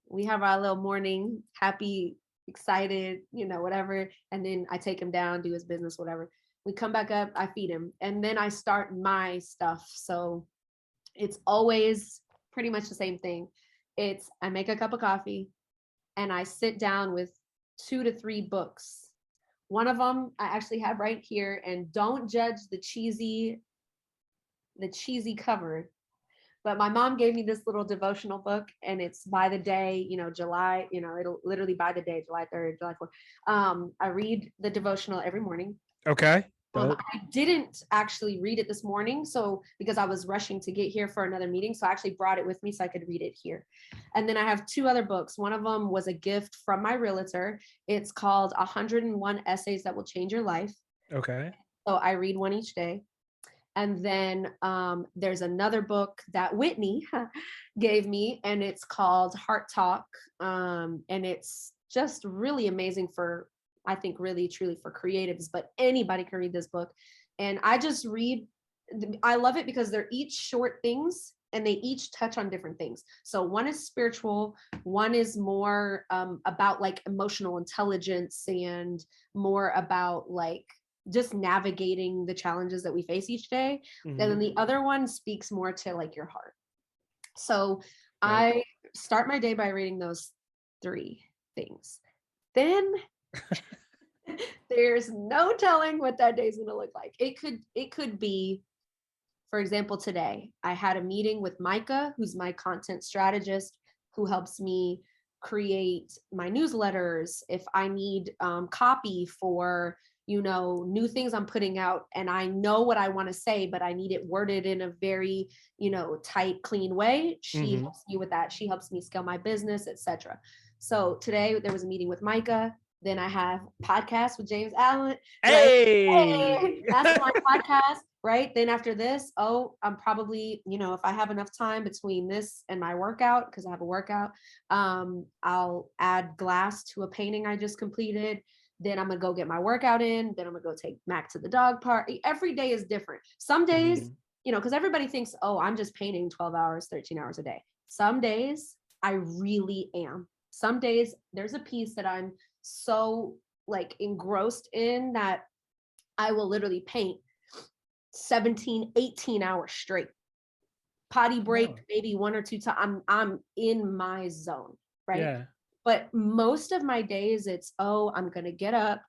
We have our little morning happy, excited, whatever. And then I take him down, do his business, whatever. We come back up, I feed him, and then I start my stuff. So it's always pretty much the same thing. It's I make a cup of coffee and I sit down with 2 to 3 books. One of them I actually have right here, and don't judge the cheesy cover. But my mom gave me this little devotional book, and it's by the day, July, it'll literally by the day, July 3rd, July 4th. I read the devotional every morning. Okay. Dope. I didn't actually read it this morning, so because I was rushing to get here for another meeting, so I actually brought it with me so I could read it here. And then I have 2 other books. One of them was a gift from my realtor. It's called 101 Essays That Will Change Your Life. Okay. So I read one each day. And then there's another book that Whitney gave me, and it's called Heart Talk. And it's just really amazing for, I think, really, truly for creatives, but anybody can read this book. And I just read, I love it because they're each short things and they each touch on different things. So one is spiritual, one is more about like emotional intelligence and more about like just navigating the challenges that we face each day. And then Mhm. the other one speaks more to like your heart. So Dope. I start my day by reading those 3 things. Then There's no telling what that day's gonna look like. It could be, for example, today I had a meeting with Micah, who's my content strategist, who helps me create my newsletters. If I need copy for, new things I'm putting out, and I know what I want to say, but I need it worded in a very, tight, clean way, she Hmm. helps me with that. She helps me scale my business, etc. So today there was a meeting with Micah. Then I have podcast with James Allen, right? Hey, Hey. mastermind podcast, right? Then after this, I'm probably, if I have enough time between this and my workout, because I have a workout, I'll add glass to a painting I just completed. Then I'm gonna go get my workout in. Then I'm gonna go take Mac to the dog park. Every day is different. Some days, Mhm. because everybody thinks, oh, I'm just painting 12 hours, 13 hours a day. Some days I really am. Some days there's a piece that I'm so like engrossed in that I will literally paint 17, 18 hours straight. Potty Come break on. maybe one or two times. I'm in my zone, right? Yeah. But most of my days it's, I'm gonna get up,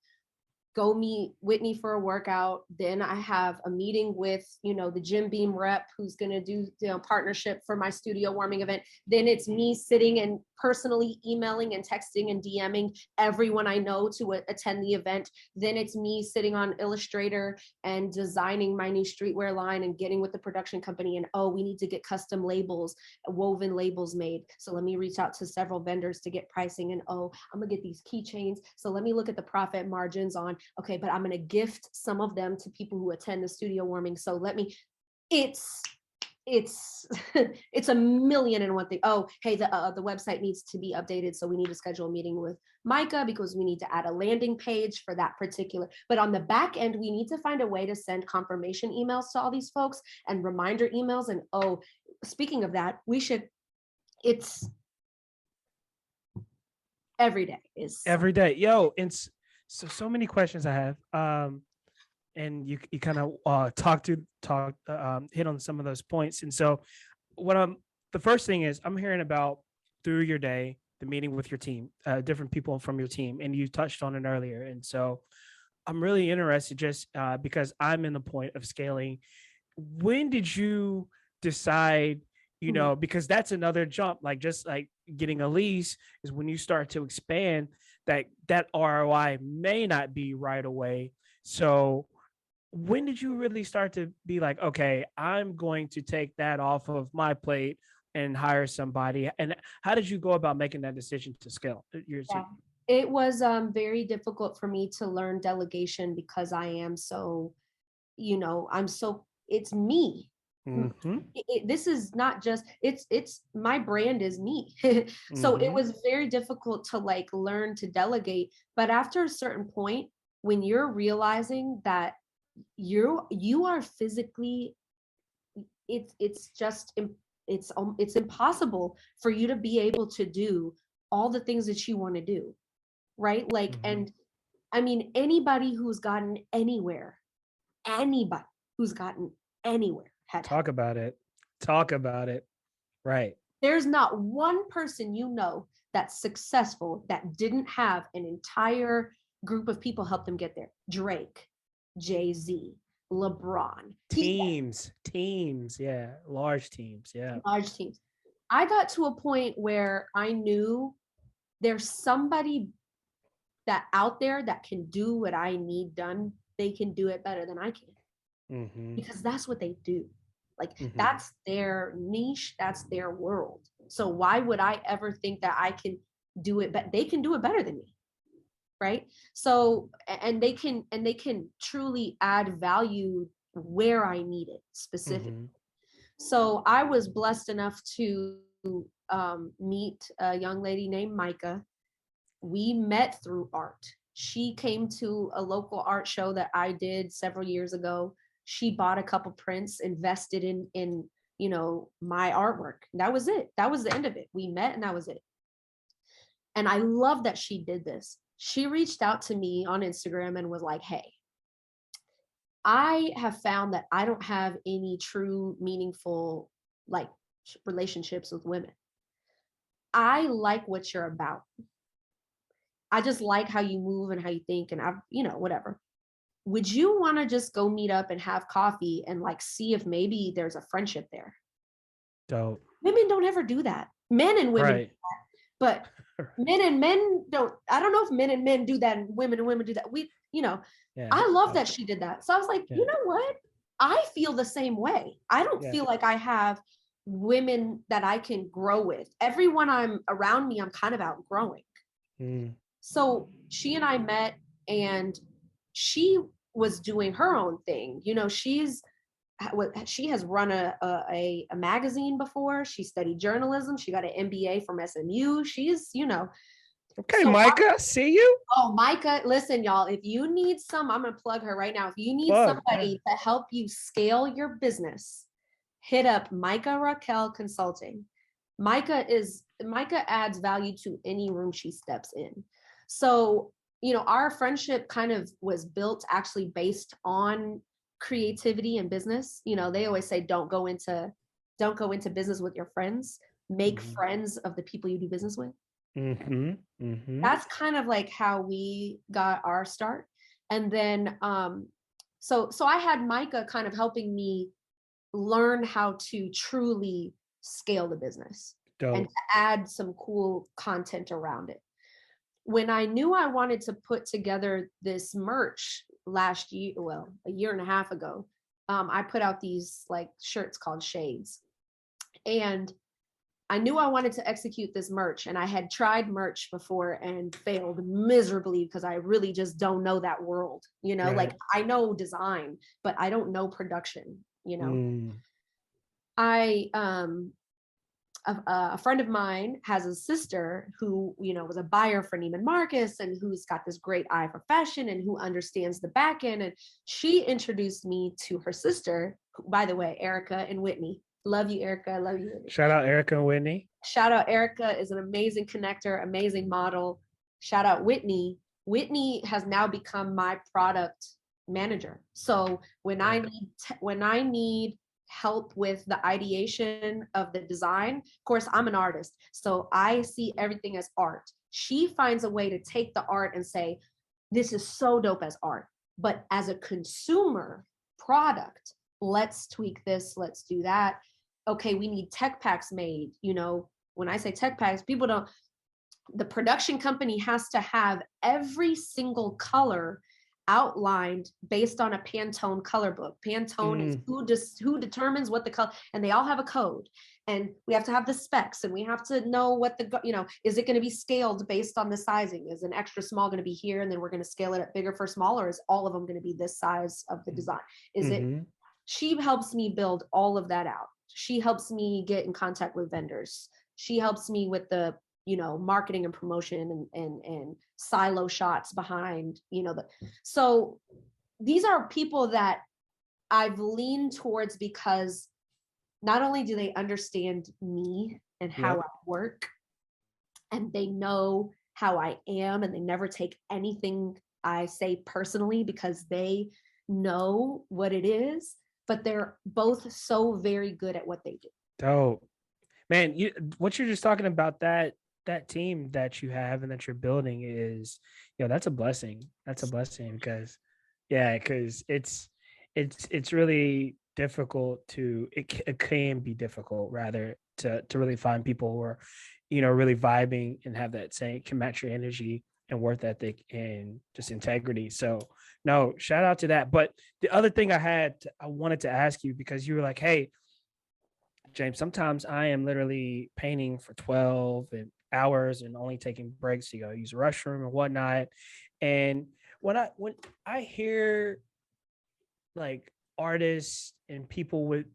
go meet Whitney for a workout. Then I have a meeting with, the Jim Beam rep who's going to do, partnership for my studio warming event. Then it's me sitting and personally emailing and texting and DMing everyone I know to attend the event. Then it's me sitting on Illustrator and designing my new streetwear line and getting with the production company. And, we need to get custom labels, woven labels made. So let me reach out to several vendors to get pricing. And, I'm going to get these keychains. So let me look at the profit margins on, okay, but I'm going to gift some of them to people who attend the studio warming. So it's it's a million and one thing. Oh, hey, the website needs to be updated, so we need to schedule a meeting with Micah because we need to add a landing page for that particular. But on the back end, we need to find a way to send confirmation emails to all these folks and reminder emails. And speaking of that, it's every day is Every day. Yo, and so many questions I have. And you kind of hit on some of those points. And so what the first thing is I'm hearing about through your day, the meeting with your team, different people from your team, and you touched on it earlier. And so I'm really interested just because I'm in the point of scaling. When did you decide, because that's another jump, like just like getting a lease is when you start to expand that ROI may not be right away. So when did you really start to be like, okay, I'm going to take that off of my plate and hire somebody? And how did you go about making that decision to scale your yeah. team? It was very difficult for me to learn delegation because I am so, I'm so, it's me. Mm-hmm. This is not just, it's my brand is me. So it Mm-hmm. was very difficult to like learn to delegate. But after a certain point, when you're realizing that you are physically, it's just it's impossible for you to be able to do all the things that you want to do, right? Like, Mm-hmm. and I mean, anybody who's gotten anywhere had help. Talk about it. Talk about it. Right. There's not one person that's successful that didn't have an entire group of people help them get there. Drake, Jay-Z, LeBron. Teams. Yeah. Large teams. Yeah. Large teams. I got to a point where I knew there's somebody that out there that can do what I need done. They can do it better than I can Mm-hmm. because that's what they do. Like Mm-hmm. that's their niche, that's their world. So why would I ever think that I can do it, but they can do it better than me, right? So and they can truly add value where I need it specifically. Mm-hmm. So I was blessed enough to meet a young lady named Micah. We met through art. She came to a local art show that I did several years ago. She bought a couple prints, invested in my artwork. That was it. That was the end of it. We met and that was it. And I love that she did this. She reached out to me on Instagram and was like, "Hey, I have found that I don't have any true meaningful like relationships with women. I like what you're about. I just like how you move and how you think, and I've, whatever. Would you want to just go meet up and have coffee and like see if maybe there's a friendship there? Dope. Women don't ever do that. Men and women, Right. but men and men don't. I don't know if men and men do that and women do that. Yeah. I love that she did that. So I was like, Yeah. you know what? I feel the same way. I don't Yeah. feel like I have women that I can grow with. Everyone I'm around me, I'm kind of outgrowing. Mm. So she and I met, and she was doing her own thing. She has run a magazine before. She studied journalism. She got an MBA from SMU. She's, Okay, so Micah, see you. oh, Micah, listen, y'all, if you need I'm going to plug her right now. If you need Fuck. somebody to help you scale your business, hit up Micah Raquel Consulting. Micah adds value to any room she steps in. So, our friendship kind of was built actually based on creativity and business. They always say don't go into business with your friends. Make friends of the people you do business with. That's kind of like how we got our start. And then so I had Micah kind of helping me learn how to truly scale the business. Dope. And to add some cool content around it. When I knew I wanted to put together this merch last year, well, a year and a half ago, I put out these like shirts called Shades. And I knew I wanted to execute this merch, and I had tried merch before and failed miserably because I really just don't know that world, Right. like I know design, but I don't know production, I a friend of mine has a sister who, was a buyer for Neiman Marcus and who's got this great eye for fashion and who understands the back end. And she introduced me to her sister, who, by the way, Erica and Whitney. Love you, Erica. I love you, Whitney. Shout out Erica and Whitney. Shout out Erica is an amazing connector, amazing model. Shout out Whitney. Whitney has now become my product manager. So when I need help with the ideation of the design, of course, I'm an artist, so I see everything as art. She finds a way to take the art and say, this is so dope as art, but as a consumer product, let's tweak this, let's do that. Okay, we need tech packs made. When I say tech packs, people don't, the production company has to have every single color outlined based on a Pantone color book. Pantone is who determines what the color, and they all have a code, and we have to have the specs, and we have to know what is it going to be scaled based on the sizing? Is an extra small going to be here, and then we're going to scale it up bigger for small, or is all of them going to be this size of the design? Is it? She helps me build all of that out. She helps me get in contact with vendors. She helps me with the marketing and promotion and silo shots behind, so these are people that I've leaned towards because not only do they understand me and how I work, and they know how I am, and they never take anything I say personally because they know what it is, but they're both so very good at what they do. Dope. Man, what you're just talking about, that team that you have and that you're building is, that's a blessing. That's a blessing because it's really difficult it can be difficult rather to really find people who are, really vibing and have that same, can match your energy and worth ethic and just integrity. So no, shout out to that. But the other thing I wanted to ask you, because you were like, hey, James, sometimes I am literally painting for 12 hours and only taking breaks to go use the restroom and whatnot. And when I hear like artists and people with,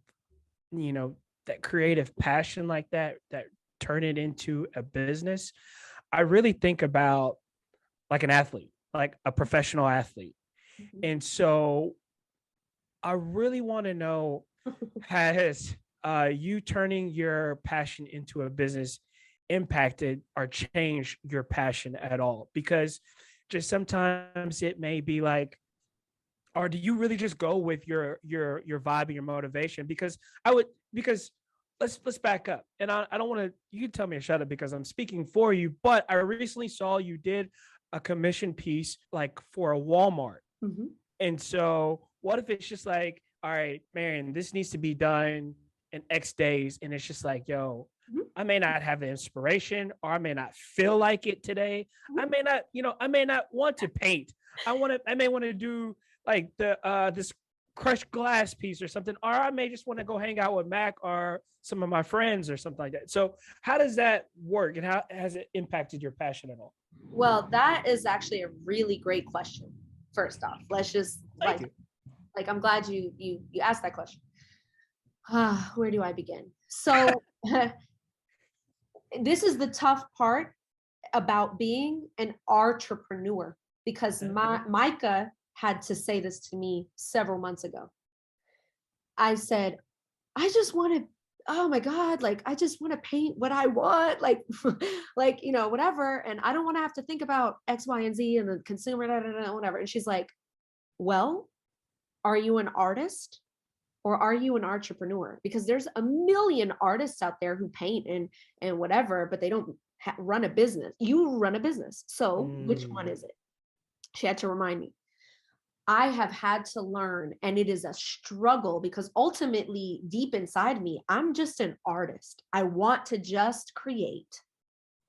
that creative passion like that turn it into a business, I really think about like an athlete, like a professional athlete. And so I really want to know, has you turning your passion into a business impacted or changed your passion at all? Because just sometimes it may be like, or do you really just go with your vibe and your motivation? Because let's back up. And I don't want to, you can tell me to shut up because I'm speaking for you, but I recently saw you did a commission piece like for a Walmart. Mhm. And so what if it's just like, all right, Marian, this needs to be done in X days. And it's just like, yo, Mhm. I may not have the inspiration, or I may not feel like it today. Mhm. I may not, I may not want to paint. I may want to do like this crushed glass piece or something, or I may just want to go hang out with Mac or some of my friends or something like that. So how does that work, and how has it impacted your passion at all? Well, that is actually a really great question. First off, let's just Thank you. like I'm glad you asked that question. Where do I begin? So this is the tough part about being an entrepreneur, because Micah had to say this to me several months ago. I said, I just want to, oh my God, like I just want to paint what I want, like, like, whatever. And I don't want to have to think about X, Y, and Z and the consumer, whatever. And she's like, well, are you an artist or are you an entrepreneur? Because there's a million artists out there who paint and whatever, but they don't run a business. You run a business. So which one is it? She had to remind me. I have had to learn, and it is a struggle because ultimately, deep inside me, I'm just an artist. I want to just create,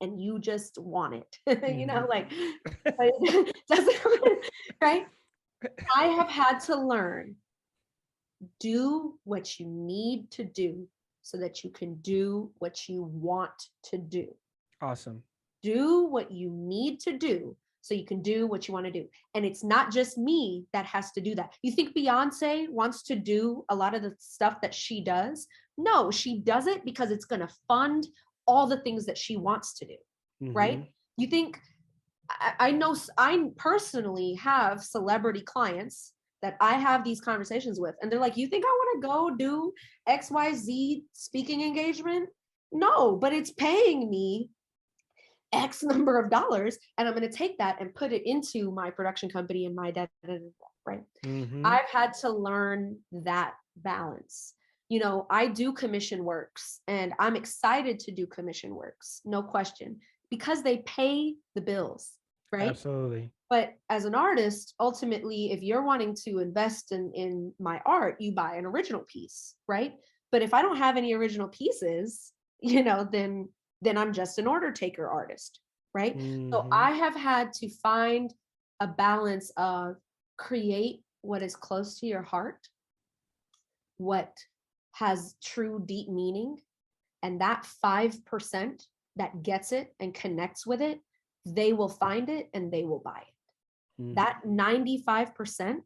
and you just want it, like, but it doesn't, right? I have had to learn, do what you need to do so that you can do what you want to do. Awesome. Do what you need to do so you can do what you want to do. And it's not just me that has to do that. You think Beyonce wants to do a lot of the stuff that she does? No, she does it because it's going to fund all the things that she wants to do, right? You think, I know I personally have celebrity clients that I have these conversations with, and they're like, you think I want to go do XYZ speaking engagement? No, but it's paying me X number of dollars, and I'm going to take that and put it into my production company and my right? I've had to learn that balance. I do commission works, and I'm excited to do commission works, no question, because they pay the bills, right? Absolutely. But as an artist, ultimately, if you're wanting to invest in my art, you buy an original piece, right? But if I don't have any original pieces, then I'm just an order taker artist, right? So I have had to find a balance of create what is close to your heart, what has true deep meaning, and that 5% that gets it and connects with it, they will find it and they will buy it. That 95%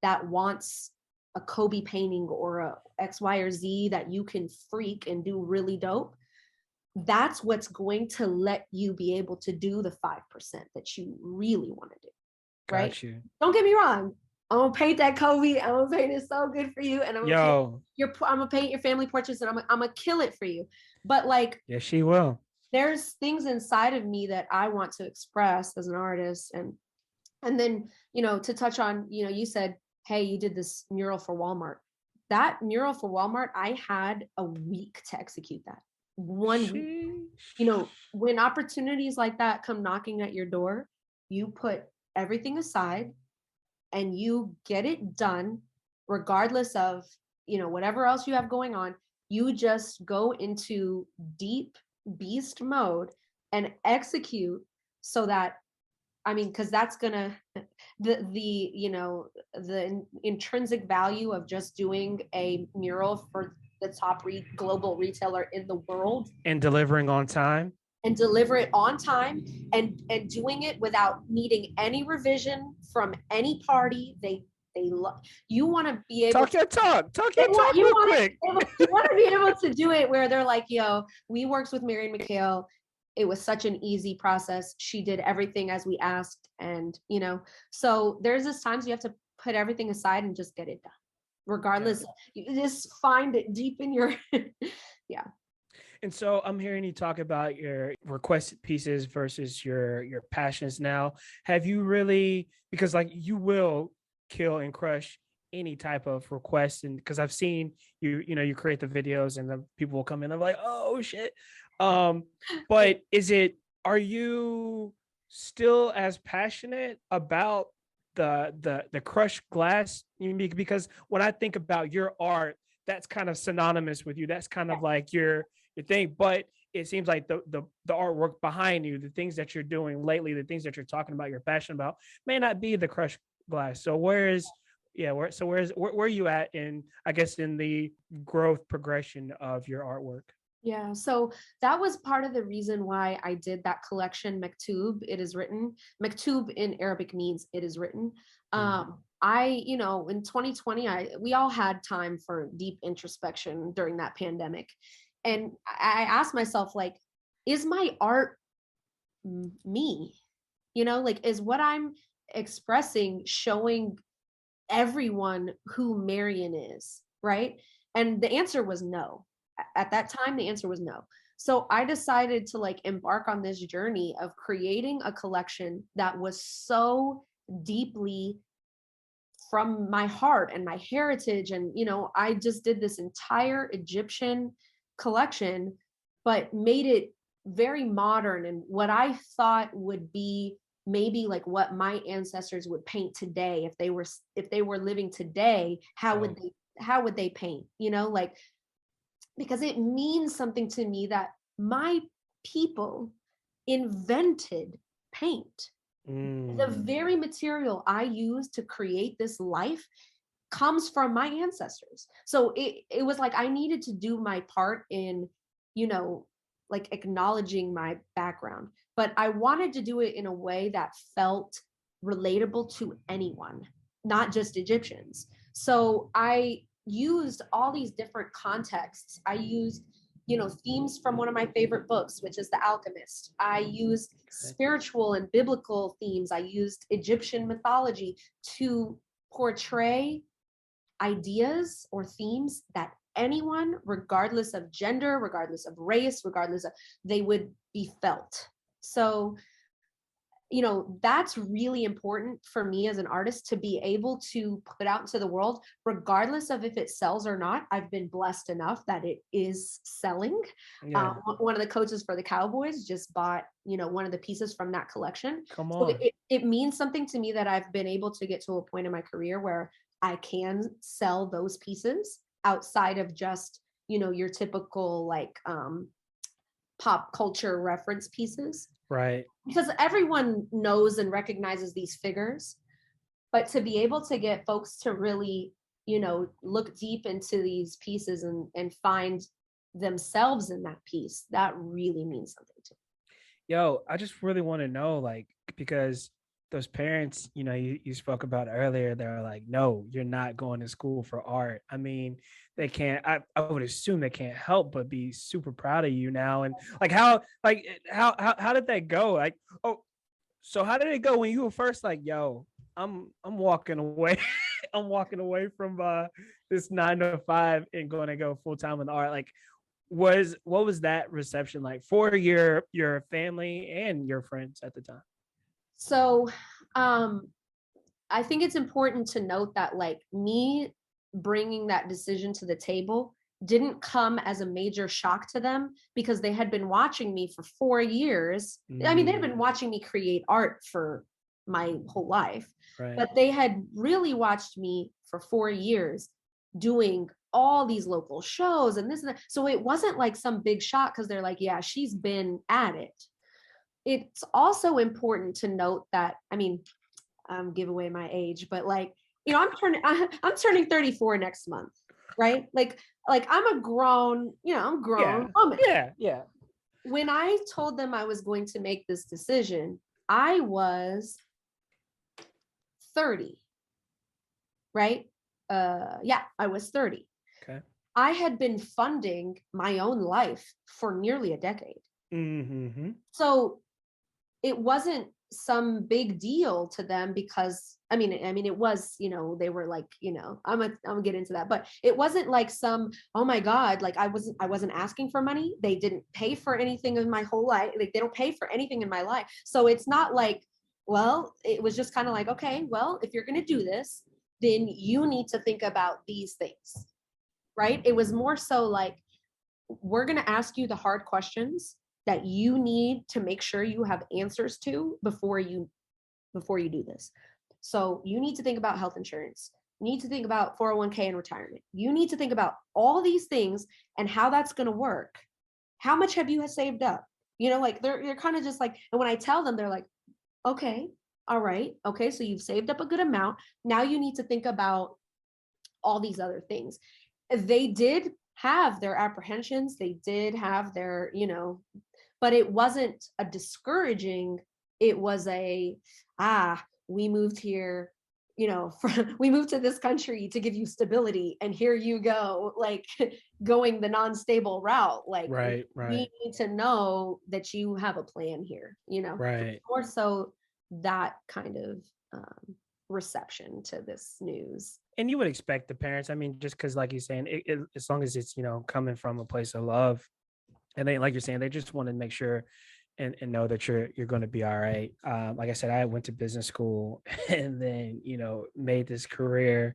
that wants a Kobe painting or a X, Y, or Z that you can freak and do really dope, that's what's going to let you be able to do the 5% that you really want to do, right? Got you. Don't get me wrong. I'm gonna paint that Kobe. I'm gonna paint it so good for you, and I'm gonna paint your family portraits, and I'm gonna kill it for you. But like, yes, she will. There's things inside of me that I want to express as an artist, and then to touch on, you said, hey, you did this mural for Walmart. That mural for Walmart, I had a week to execute that. 1 week. When opportunities like that come knocking at your door, you put everything aside and you get it done, regardless of whatever else you have going on. You just go into deep beast mode and execute, so that, because that's gonna, the intrinsic value of just doing a mural for the top global retailer in the world and delivering on time, and deliver it on time, and doing it without needing any revision from any party. You want to be able talk your talk real quick. You want to be able to do it where they're like, yo, we worked with Marian Mekhail. It was such an easy process. She did everything as we asked. And, so there's this times you have to put everything aside and just get it done. Regardless, you just find it deep in your, yeah. And so I'm hearing you talk about your requested pieces versus your passions now. Have you really, because like you will kill and crush any type of request, and because I've seen you create the videos and the people will come in, I'm like, oh shit. But are you still as passionate about the crushed glass? Because when I think about your art, that's kind of synonymous with you. That's kind of like your thing. But it seems like the artwork behind you, the things that you're doing lately, the things that you're talking about, you're passionate about, may not be the crushed glass. So where are you at in, I guess, in the growth progression of your artwork? Yeah, so that was part of the reason why I did that collection, Mektub, it is written. Mektub in Arabic means it is written. Mm. In 2020, we all had time for deep introspection during that pandemic. And I asked myself, like, is my art me? Like, is what I'm expressing showing everyone who Marian is, right? And the answer was no. At that time, the answer was no. So I decided to like embark on this journey of creating a collection that was so deeply from my heart and my heritage. And, I just did this entire Egyptian collection, but made it very modern and what I thought would be maybe like what my ancestors would paint today if they were living today. How would Right. they paint, like, because it means something to me that my people invented paint. The Mm. very material I use to create this life comes from my ancestors. So it was like I needed to do my part in, you know, like acknowledging my background, but I wanted to do it in a way that felt relatable to anyone, not just Egyptians. So I used all these different contexts. I used, themes from one of my favorite books, which is The Alchemist. I used Okay. spiritual and biblical themes. I used Egyptian mythology to portray ideas or themes that anyone, regardless of gender, regardless of race, regardless of, they would be felt. So, that's really important for me as an artist to be able to put out into the world, regardless of if it sells or not. I've been blessed enough that it is selling. Yeah. One of the coaches for the Cowboys just bought, one of the pieces from that collection. Come So on. it means something to me that I've been able to get to a point in my career where I can sell those pieces outside of just, your typical like pop culture reference pieces, Right. because everyone knows and recognizes these figures, but to be able to get folks to really, look deep into these pieces and find themselves in that piece, that really means something to Yo, I just really want to know, like, because those parents, you spoke about earlier, they're like, no, you're not going to school for art. I mean, they can't, I would assume they can't help but be super proud of you now. And how did that go? Like, oh, so how did it go when you were first like, yo, I'm walking away. I'm walking away from this 9 to 5 and going to go full time in art. Like, what was that reception like for your family and your friends at the time? So um I think it's important to note that like me bringing that decision to the table didn't come as a major shock to them, because they had been watching me for 4 years. I mean, they had Mm, been watching me create art for my whole life, right. but they had really watched me for 4 years doing all these local shows and this and that. So it wasn't like some big shock, because they're like, yeah, she's been at it. It's also important to note that, I mean, give away my age, but like, I'm turning 34 next month, right? Like I'm a grown, I'm a grown Yeah. woman. Yeah. Yeah. When I told them I was going to make this decision, I was 30, right? Yeah, I was 30. Okay. I had been funding my own life for nearly a decade. Mm-hmm. So it wasn't some big deal to them, because I mean it was, they were like, I'm gonna get into that, but it wasn't like some, oh my god, like I wasn't asking for money. They didn't pay for anything in my whole life. Like they don't pay for anything in my life. So it's not like, well, it was just kind of like, okay, well, if you're gonna do this, then you need to think about these things, right? It was more so like, we're gonna ask you the hard questions, that you need to make sure you have answers to before you do this. So you need to think about health insurance. You need to think about 401k and retirement. You need to think about all these things and how that's going to work. How much have you saved up? You know, like they're kind of just like, and when I tell them, they're like, okay, all right, okay, so you've saved up a good amount. Now you need to think about all these other things. They did have their apprehensions. They did have their, you know, but it wasn't a discouraging. It was a, we moved here, you know, we moved to this country to give you stability, and here you go, like going the non-stable route. Like, right. we need to know that you have a plan here, you know, Right. more so that kind of reception to this news. And you would expect the parents, I mean, just because like you're saying, as long as it's, you know, coming from a place of love, and they, like you're saying, they just want to make sure and know that you're going to be all right. Like I said, I went to business school and then, you know, made this career,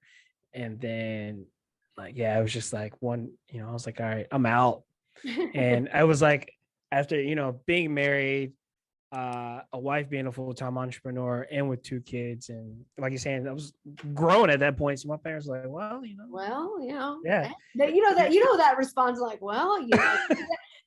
and then like, yeah, it was just like one, you know, I was like, all right, I'm out. And I was like, after, you know, being married, a wife, being a full-time entrepreneur, and with 2 kids, and like you're saying, I was grown at that point. So my parents were like, well, you know, yeah, that response, like, well, you know,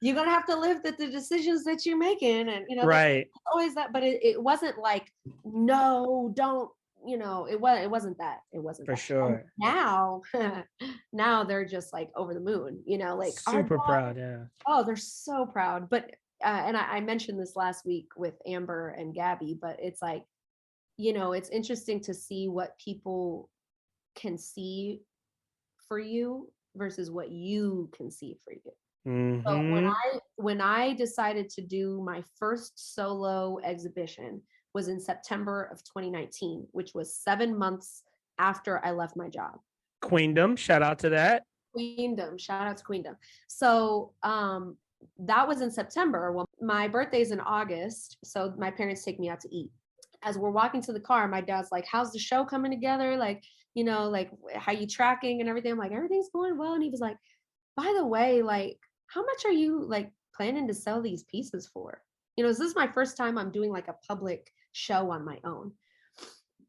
you're gonna have to live with the decisions that you're making, and you know, right, always that. But it wasn't like, no, don't, you know, it wasn't that. It wasn't for that. sure. And now they're just like over the moon, you know, like Super proud, yeah. Oh, they're so proud. But and I mentioned this last week with Amber and Gabby, but it's like, you know, it's interesting to see what people can see for you versus what you can see for you. So when I decided to do my first solo exhibition was in September of 2019, which was 7 months after I left my job. Queendom, shout out to that. Queendom, shout out to Queendom. So that was in September. Well, my birthday's in August, so my parents take me out to eat. As we're walking to the car, my dad's like, how's the show coming together? Like, you know, like, how you tracking and everything? I'm like, everything's going well. And he was like, by the way, like, how much are you like planning to sell these pieces for? You know, this is my first time I'm doing like a public show on my own.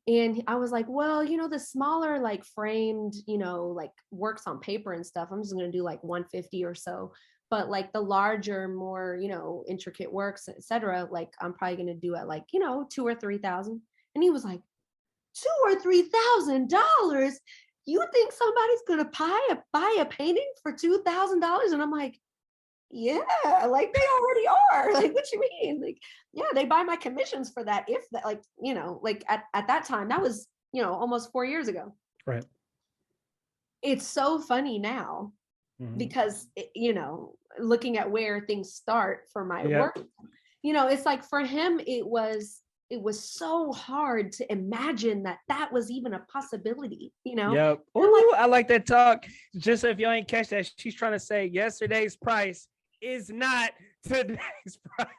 And I was like, well, you know, the smaller, like framed, you know, like works on paper and stuff, I'm just going to do like 150 or so. But like the larger, more, you know, intricate works, etc., like I'm probably going to do it like, you know, 2,000 or 3,000. And he was like, $2,000 or $3,000? You think somebody's going to buy a painting for $2,000? And I'm like, yeah, like they already are. Like, what you mean? Like, yeah, they buy my commissions for that. If that, like, you know, like at that time, that was, you know, almost 4 years ago. Right. It's so funny now because, you know, looking at where things start for my work, you know, it's like for him, it was so hard to imagine that was even a possibility, you know? Yep. Oh, I like that talk. Just if y'all ain't catch that, she's trying to say yesterday's price is not today's price.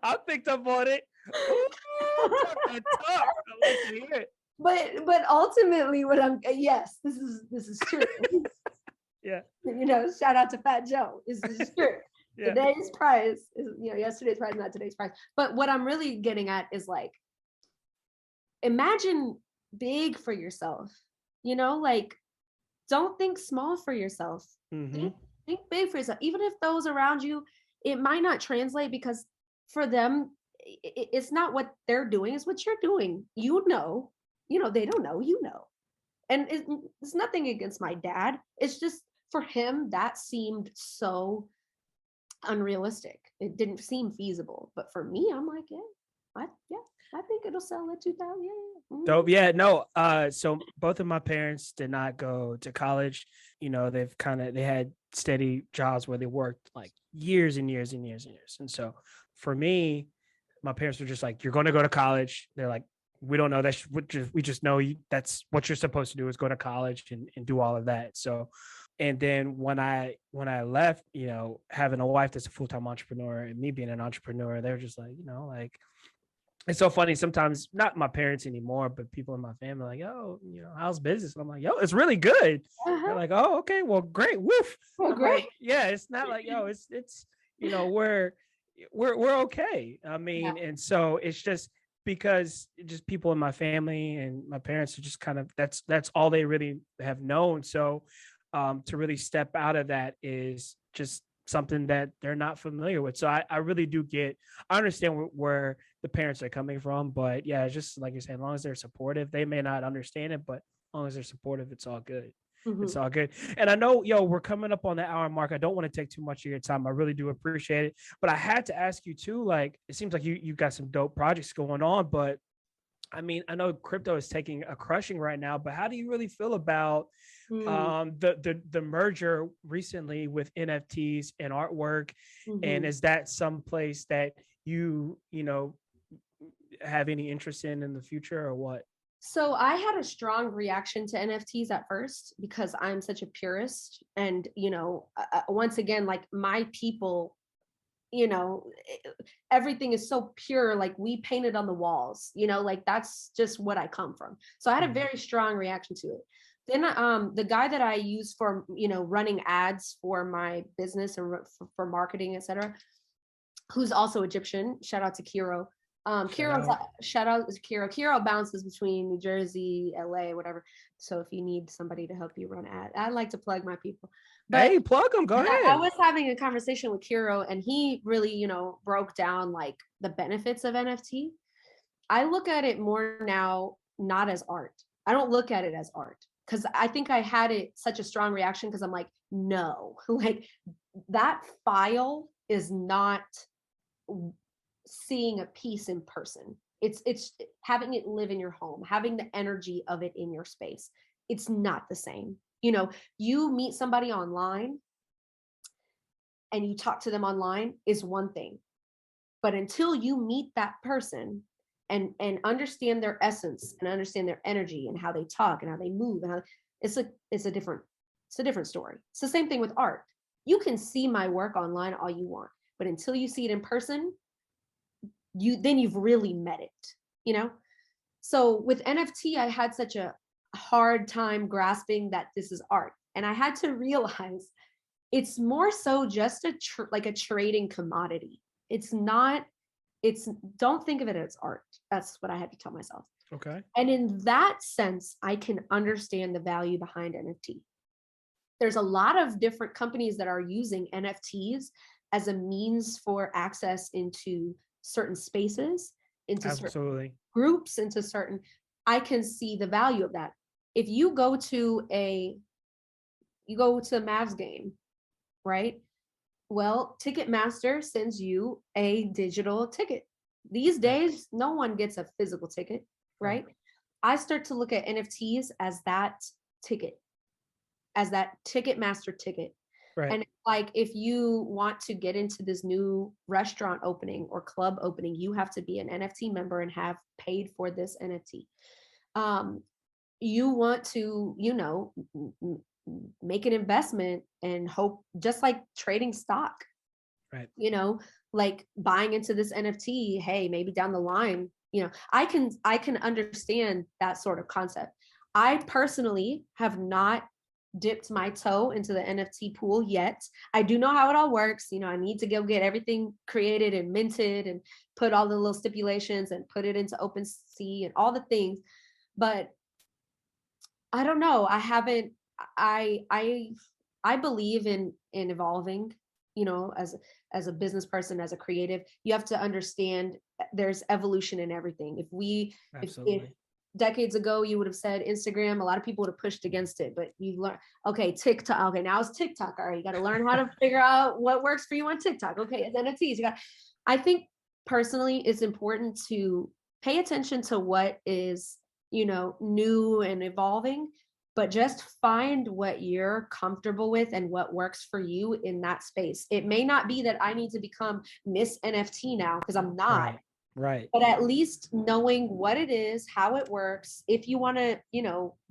I picked up on it. Ooh, talk. I like to hear it. But ultimately, what I'm yes, this is true. Yeah. You know, shout out to Fat Joe. This is true. Yeah. Today's price is, you know, yesterday's price, not today's price. But what I'm really getting at is like, imagine big for yourself. You know, like, don't think small for yourself. Think big for yourself. Even if those around you, it might not translate, because for them, it's not what they're doing, it's what you're doing. You know, they don't know, you know. And it's nothing against my dad. It's just for him, that seemed so unrealistic. It didn't seem feasible. But for me, I'm like, I think it'll sell at 2,000. Yeah. Dope. Yeah. No. So both of my parents did not go to college. You know, they had steady jobs where they worked like years and years and years and years. And so for me, my parents were just like, you're going to go to college. They're like, we don't know that. We just know that's what you're supposed to do, is go to college and do all of that. So, and then when I left, you know, having a wife that's a full-time entrepreneur and me being an entrepreneur, they're just like, you know, like, it's so funny. Sometimes, not my parents anymore, but people in my family, like, yo, you know, how's business? And I'm like, yo, it's really good. They're like, oh, okay, well, great. Woof. Oh, great. Like, yeah, it's not like, yo, it's we're okay. I Yeah. mean, and so it's just because just people in my family and my parents are just kind of that's all they really have known. So to really step out of that is just something that they're not familiar with. So I really do I understand where the parents are coming from, but yeah, it's just like you're saying, as long as they're supportive, they may not understand it, but as long as they're supportive, it's all good. It's Mhm. all good. And I know, we're coming up on the hour mark. I don't want to take too much of your time. I really do appreciate it. But I had to ask you too, like, it seems like you got some dope projects going on, but I mean, I know crypto is taking a crushing right now, but how do you really feel about Mm, the merger recently with NFTs and artwork? And mhm. is that some place that you have any interest in the future or what? So I had a strong reaction to NFTs at first because I'm such a purist, and once again, like my people, you know, everything is so pure. Like we painted on the walls, like that's just what I come from. So I had a Mhm. very strong reaction to it. Then the guy that I use for running ads for my business and for marketing, etc., who's also Egyptian. Shout out to Kiro. Shout out. Shout out to Kiro. Kiro bounces between New Jersey, LA, whatever. So if you need somebody to help you run ad, I like to plug my people. But Hey, plug them. Go I ahead. was having a conversation with Kiro, and he really, broke down like the benefits of NFT. I look at it more now, not as art. I don't look at it as art because I think I had it such a strong reaction because I'm like, no, like that file is not seeing a piece in person. It's having it live in your home, having the energy of it in your space. It's not the same. You meet somebody online and you talk to them online is one thing. But until you meet that person and understand their essence and understand their energy and how they talk and how they move and how it's a different story. It's the same thing with art. You can see my work online all you want, but until you see it in person, you've really met it, you know? So with NFT, I had such a hard time grasping that this is art. And I had to realize it's more so just like a trading commodity. It's not, it's don't think of it as art. That's what I had to tell myself. Okay. And in that sense, I can understand the value behind NFT. There's a lot of different companies that are using NFTs as a means for access into certain spaces, into certain Absolutely. groups, into certain. I can see the value of that. If you go to a Mavs game, right? Well, Ticketmaster sends you a digital ticket. These Right. days, no one gets a physical ticket, Right. right? I start to look at NFTs as that ticket, as that Ticketmaster ticket. Right. And like if you want to get into this new restaurant opening or club opening, you have to be an NFT member and have paid for this NFT. Um, you want to, make an investment and hope, just like trading stock, Right. you know, like buying into this NFT, hey, maybe down the line, I can understand that sort of concept. I personally have not dipped my toe into the NFT pool yet. I do know how it all works. I need to go get everything created and minted and put all the little stipulations and put it into OpenSea and all the things. But I don't know. I haven't. I believe in evolving. As a business person, as a creative, you have to understand there's evolution in everything. If Absolutely. decades ago you would have said Instagram, a lot of people would have pushed against it. But you learn, okay, TikTok. Okay, now it's TikTok. All right, you got to learn how to figure out what works for you on TikTok. Okay, it's NFTs. I think personally, it's important to pay attention to what is new and evolving, but just find what you're comfortable with and what works for you in that space. It may not be that I need to become Miss NFT now, because I'm not, Right. Right. but at least knowing what it is, how it works, if you want to,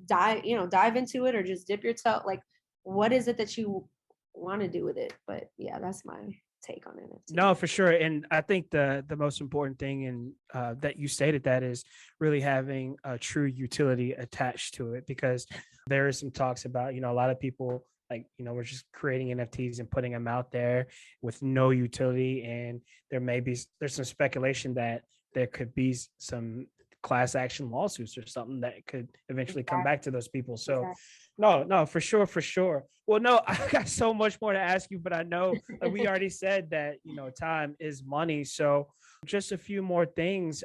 dive into it or just dip your toe, like what is it that you want to do with it? But yeah, that's my take on NFT. No, for sure. And I think the most important thing and that you stated that is really having a true utility attached to it, because there is some talks about, a lot of people like, we're just creating NFTs and putting them out there with no utility. And there's some speculation that there could be some class action lawsuits or something that could eventually come Exactly. back to those people. So Exactly. no, for sure, for sure. Well, no, I got so much more to ask you, but I know we already said that, time is money. So just a few more things,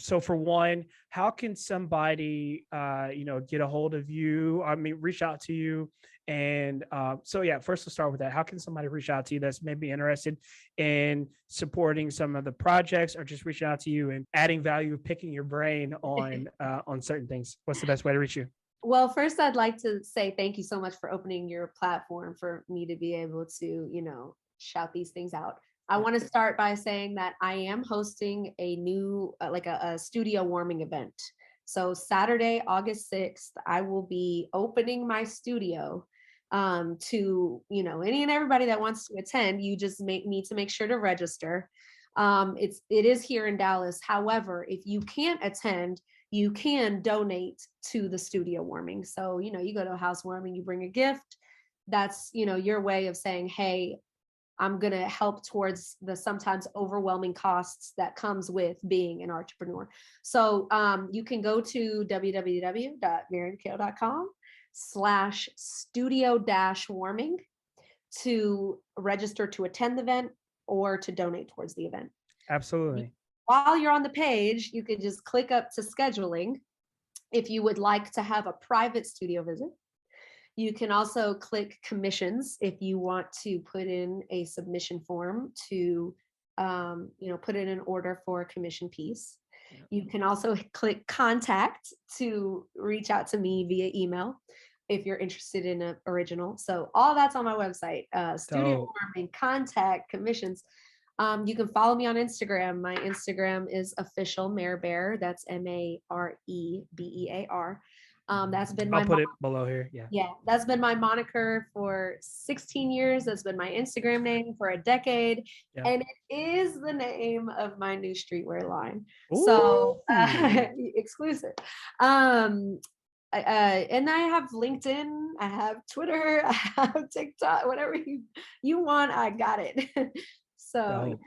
so for one, how can somebody, get a hold of you? I mean, reach out to you. And so, yeah, first let's start with that. How can somebody reach out to you that's maybe interested in supporting some of the projects, or just reaching out to you and adding value, picking your brain on certain things? What's the best way to reach you? Well, first, I'd like to say thank you so much for opening your platform for me to be able to, shout these things out. I want to start by saying that I am hosting a new, like a studio warming event. So Saturday, August 6th, I will be opening my studio to, any and everybody that wants to attend. You just need to make sure to register. It is here in Dallas. However, if you can't attend, you can donate to the studio warming. So, you go to a housewarming, you bring a gift. That's, your way of saying, hey, I'm going to help towards the sometimes overwhelming costs that comes with being an entrepreneur. So you can go to www.marianmekhail.com/studio-warming to register to attend the event or to donate towards the event. Absolutely. While you're on the page, you can just click up to scheduling if you would like to have a private studio visit. You can also click commissions if you want to put in a submission form to, put in an order for a commission piece. You can also click contact to reach out to me via email if you're interested in an original. So all that's on my website, studio warming, contact, commissions. You can follow me on Instagram. My Instagram is official Mare Bear. That's MAREBEAR. That's been I'll put it below here. Yeah, that's been my moniker for 16 years. That's been my Instagram name for a decade. Yeah. And it is the name of my new streetwear line. So exclusive. And I have LinkedIn, I have Twitter, I have TikTok, whatever you want, I got it. So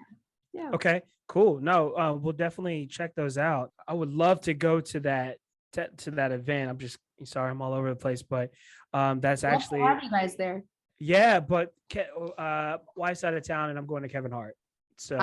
yeah. Okay, cool. No, we'll definitely check those out. I would love to go to that event. I'm just sorry, I'm all over the place, but that's actually have you guys there. Yeah, but wife's out of town and I'm going to Kevin Hart. So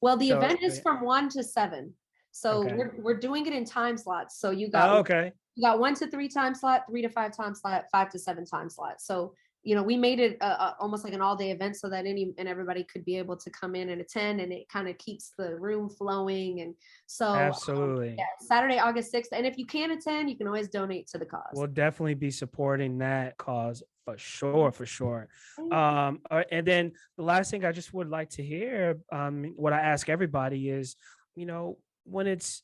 well, the event is from 1 to 7. So we're doing it in time slots. So you got you got 1 to 3 time slot, 3 to 5 time slot, 5 to 7 time slot. So we made it almost like an all-day event so that everybody could be able to come in and attend, and it kind of keeps the room flowing. And so absolutely, Saturday, August 6th. And if you can't attend, you can always donate to the cause. We'll definitely be supporting that cause for sure. And then the last thing I just would like to hear, what I ask everybody is, when it's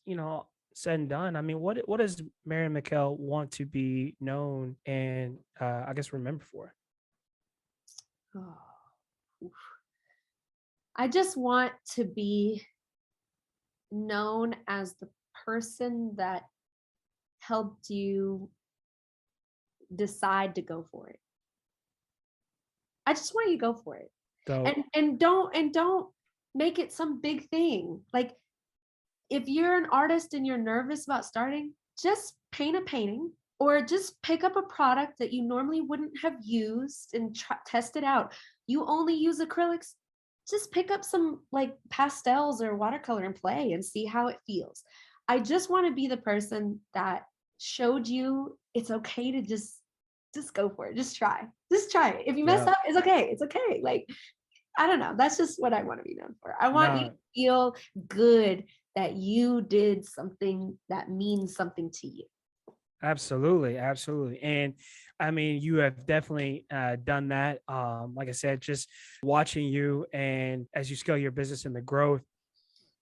said and done, I mean, what does Marian Mekhail want to be known and I guess remembered for? I just want to be known as the person that helped you decide to go for it. I just want you to go for it. And don't make it some big thing. Like, if you're an artist and you're nervous about starting, just paint a painting or just pick up a product that you normally wouldn't have used and test it out. You only use acrylics, just pick up some like pastels or watercolor and play and see how it feels. I just want to be the person that showed you it's okay to just go for it. Just try it. If you mess up, it's okay. It's okay. Like, I don't know. That's just what I want to be known for. I want you to feel good that you did something that means something to you. Absolutely. And I mean, you have definitely done that. Like I said, just watching you and as you scale your business and the growth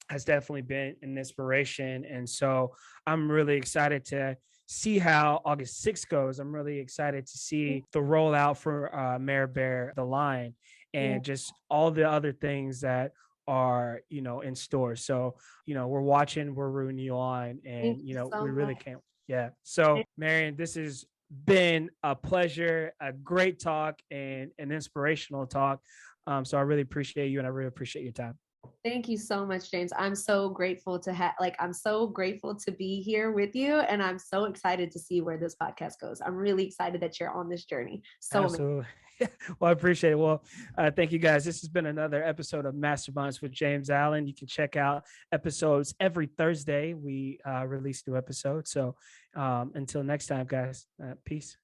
has definitely been an inspiration. And so I'm really excited to see how August 6th goes. I'm really excited to see the rollout for Mare Bear, the line, and just all the other things that are, in store. So, we're watching, we're rooting you on, and, we really can't. Yeah. So Marian, this is been a pleasure, a great talk, and an inspirational talk. So I really appreciate you, and I really appreciate your time. Thank you so much, James. I'm so grateful to have, like, I'm so grateful to be here with you. And I'm so excited to see where this podcast goes. I'm really excited that you're on this journey. So amazing. Absolutely. Well, I appreciate it. Well, thank you guys. This has been another episode of Masterminds with James Allen. You can check out episodes every Thursday. We release new episodes. So until next time, guys, peace.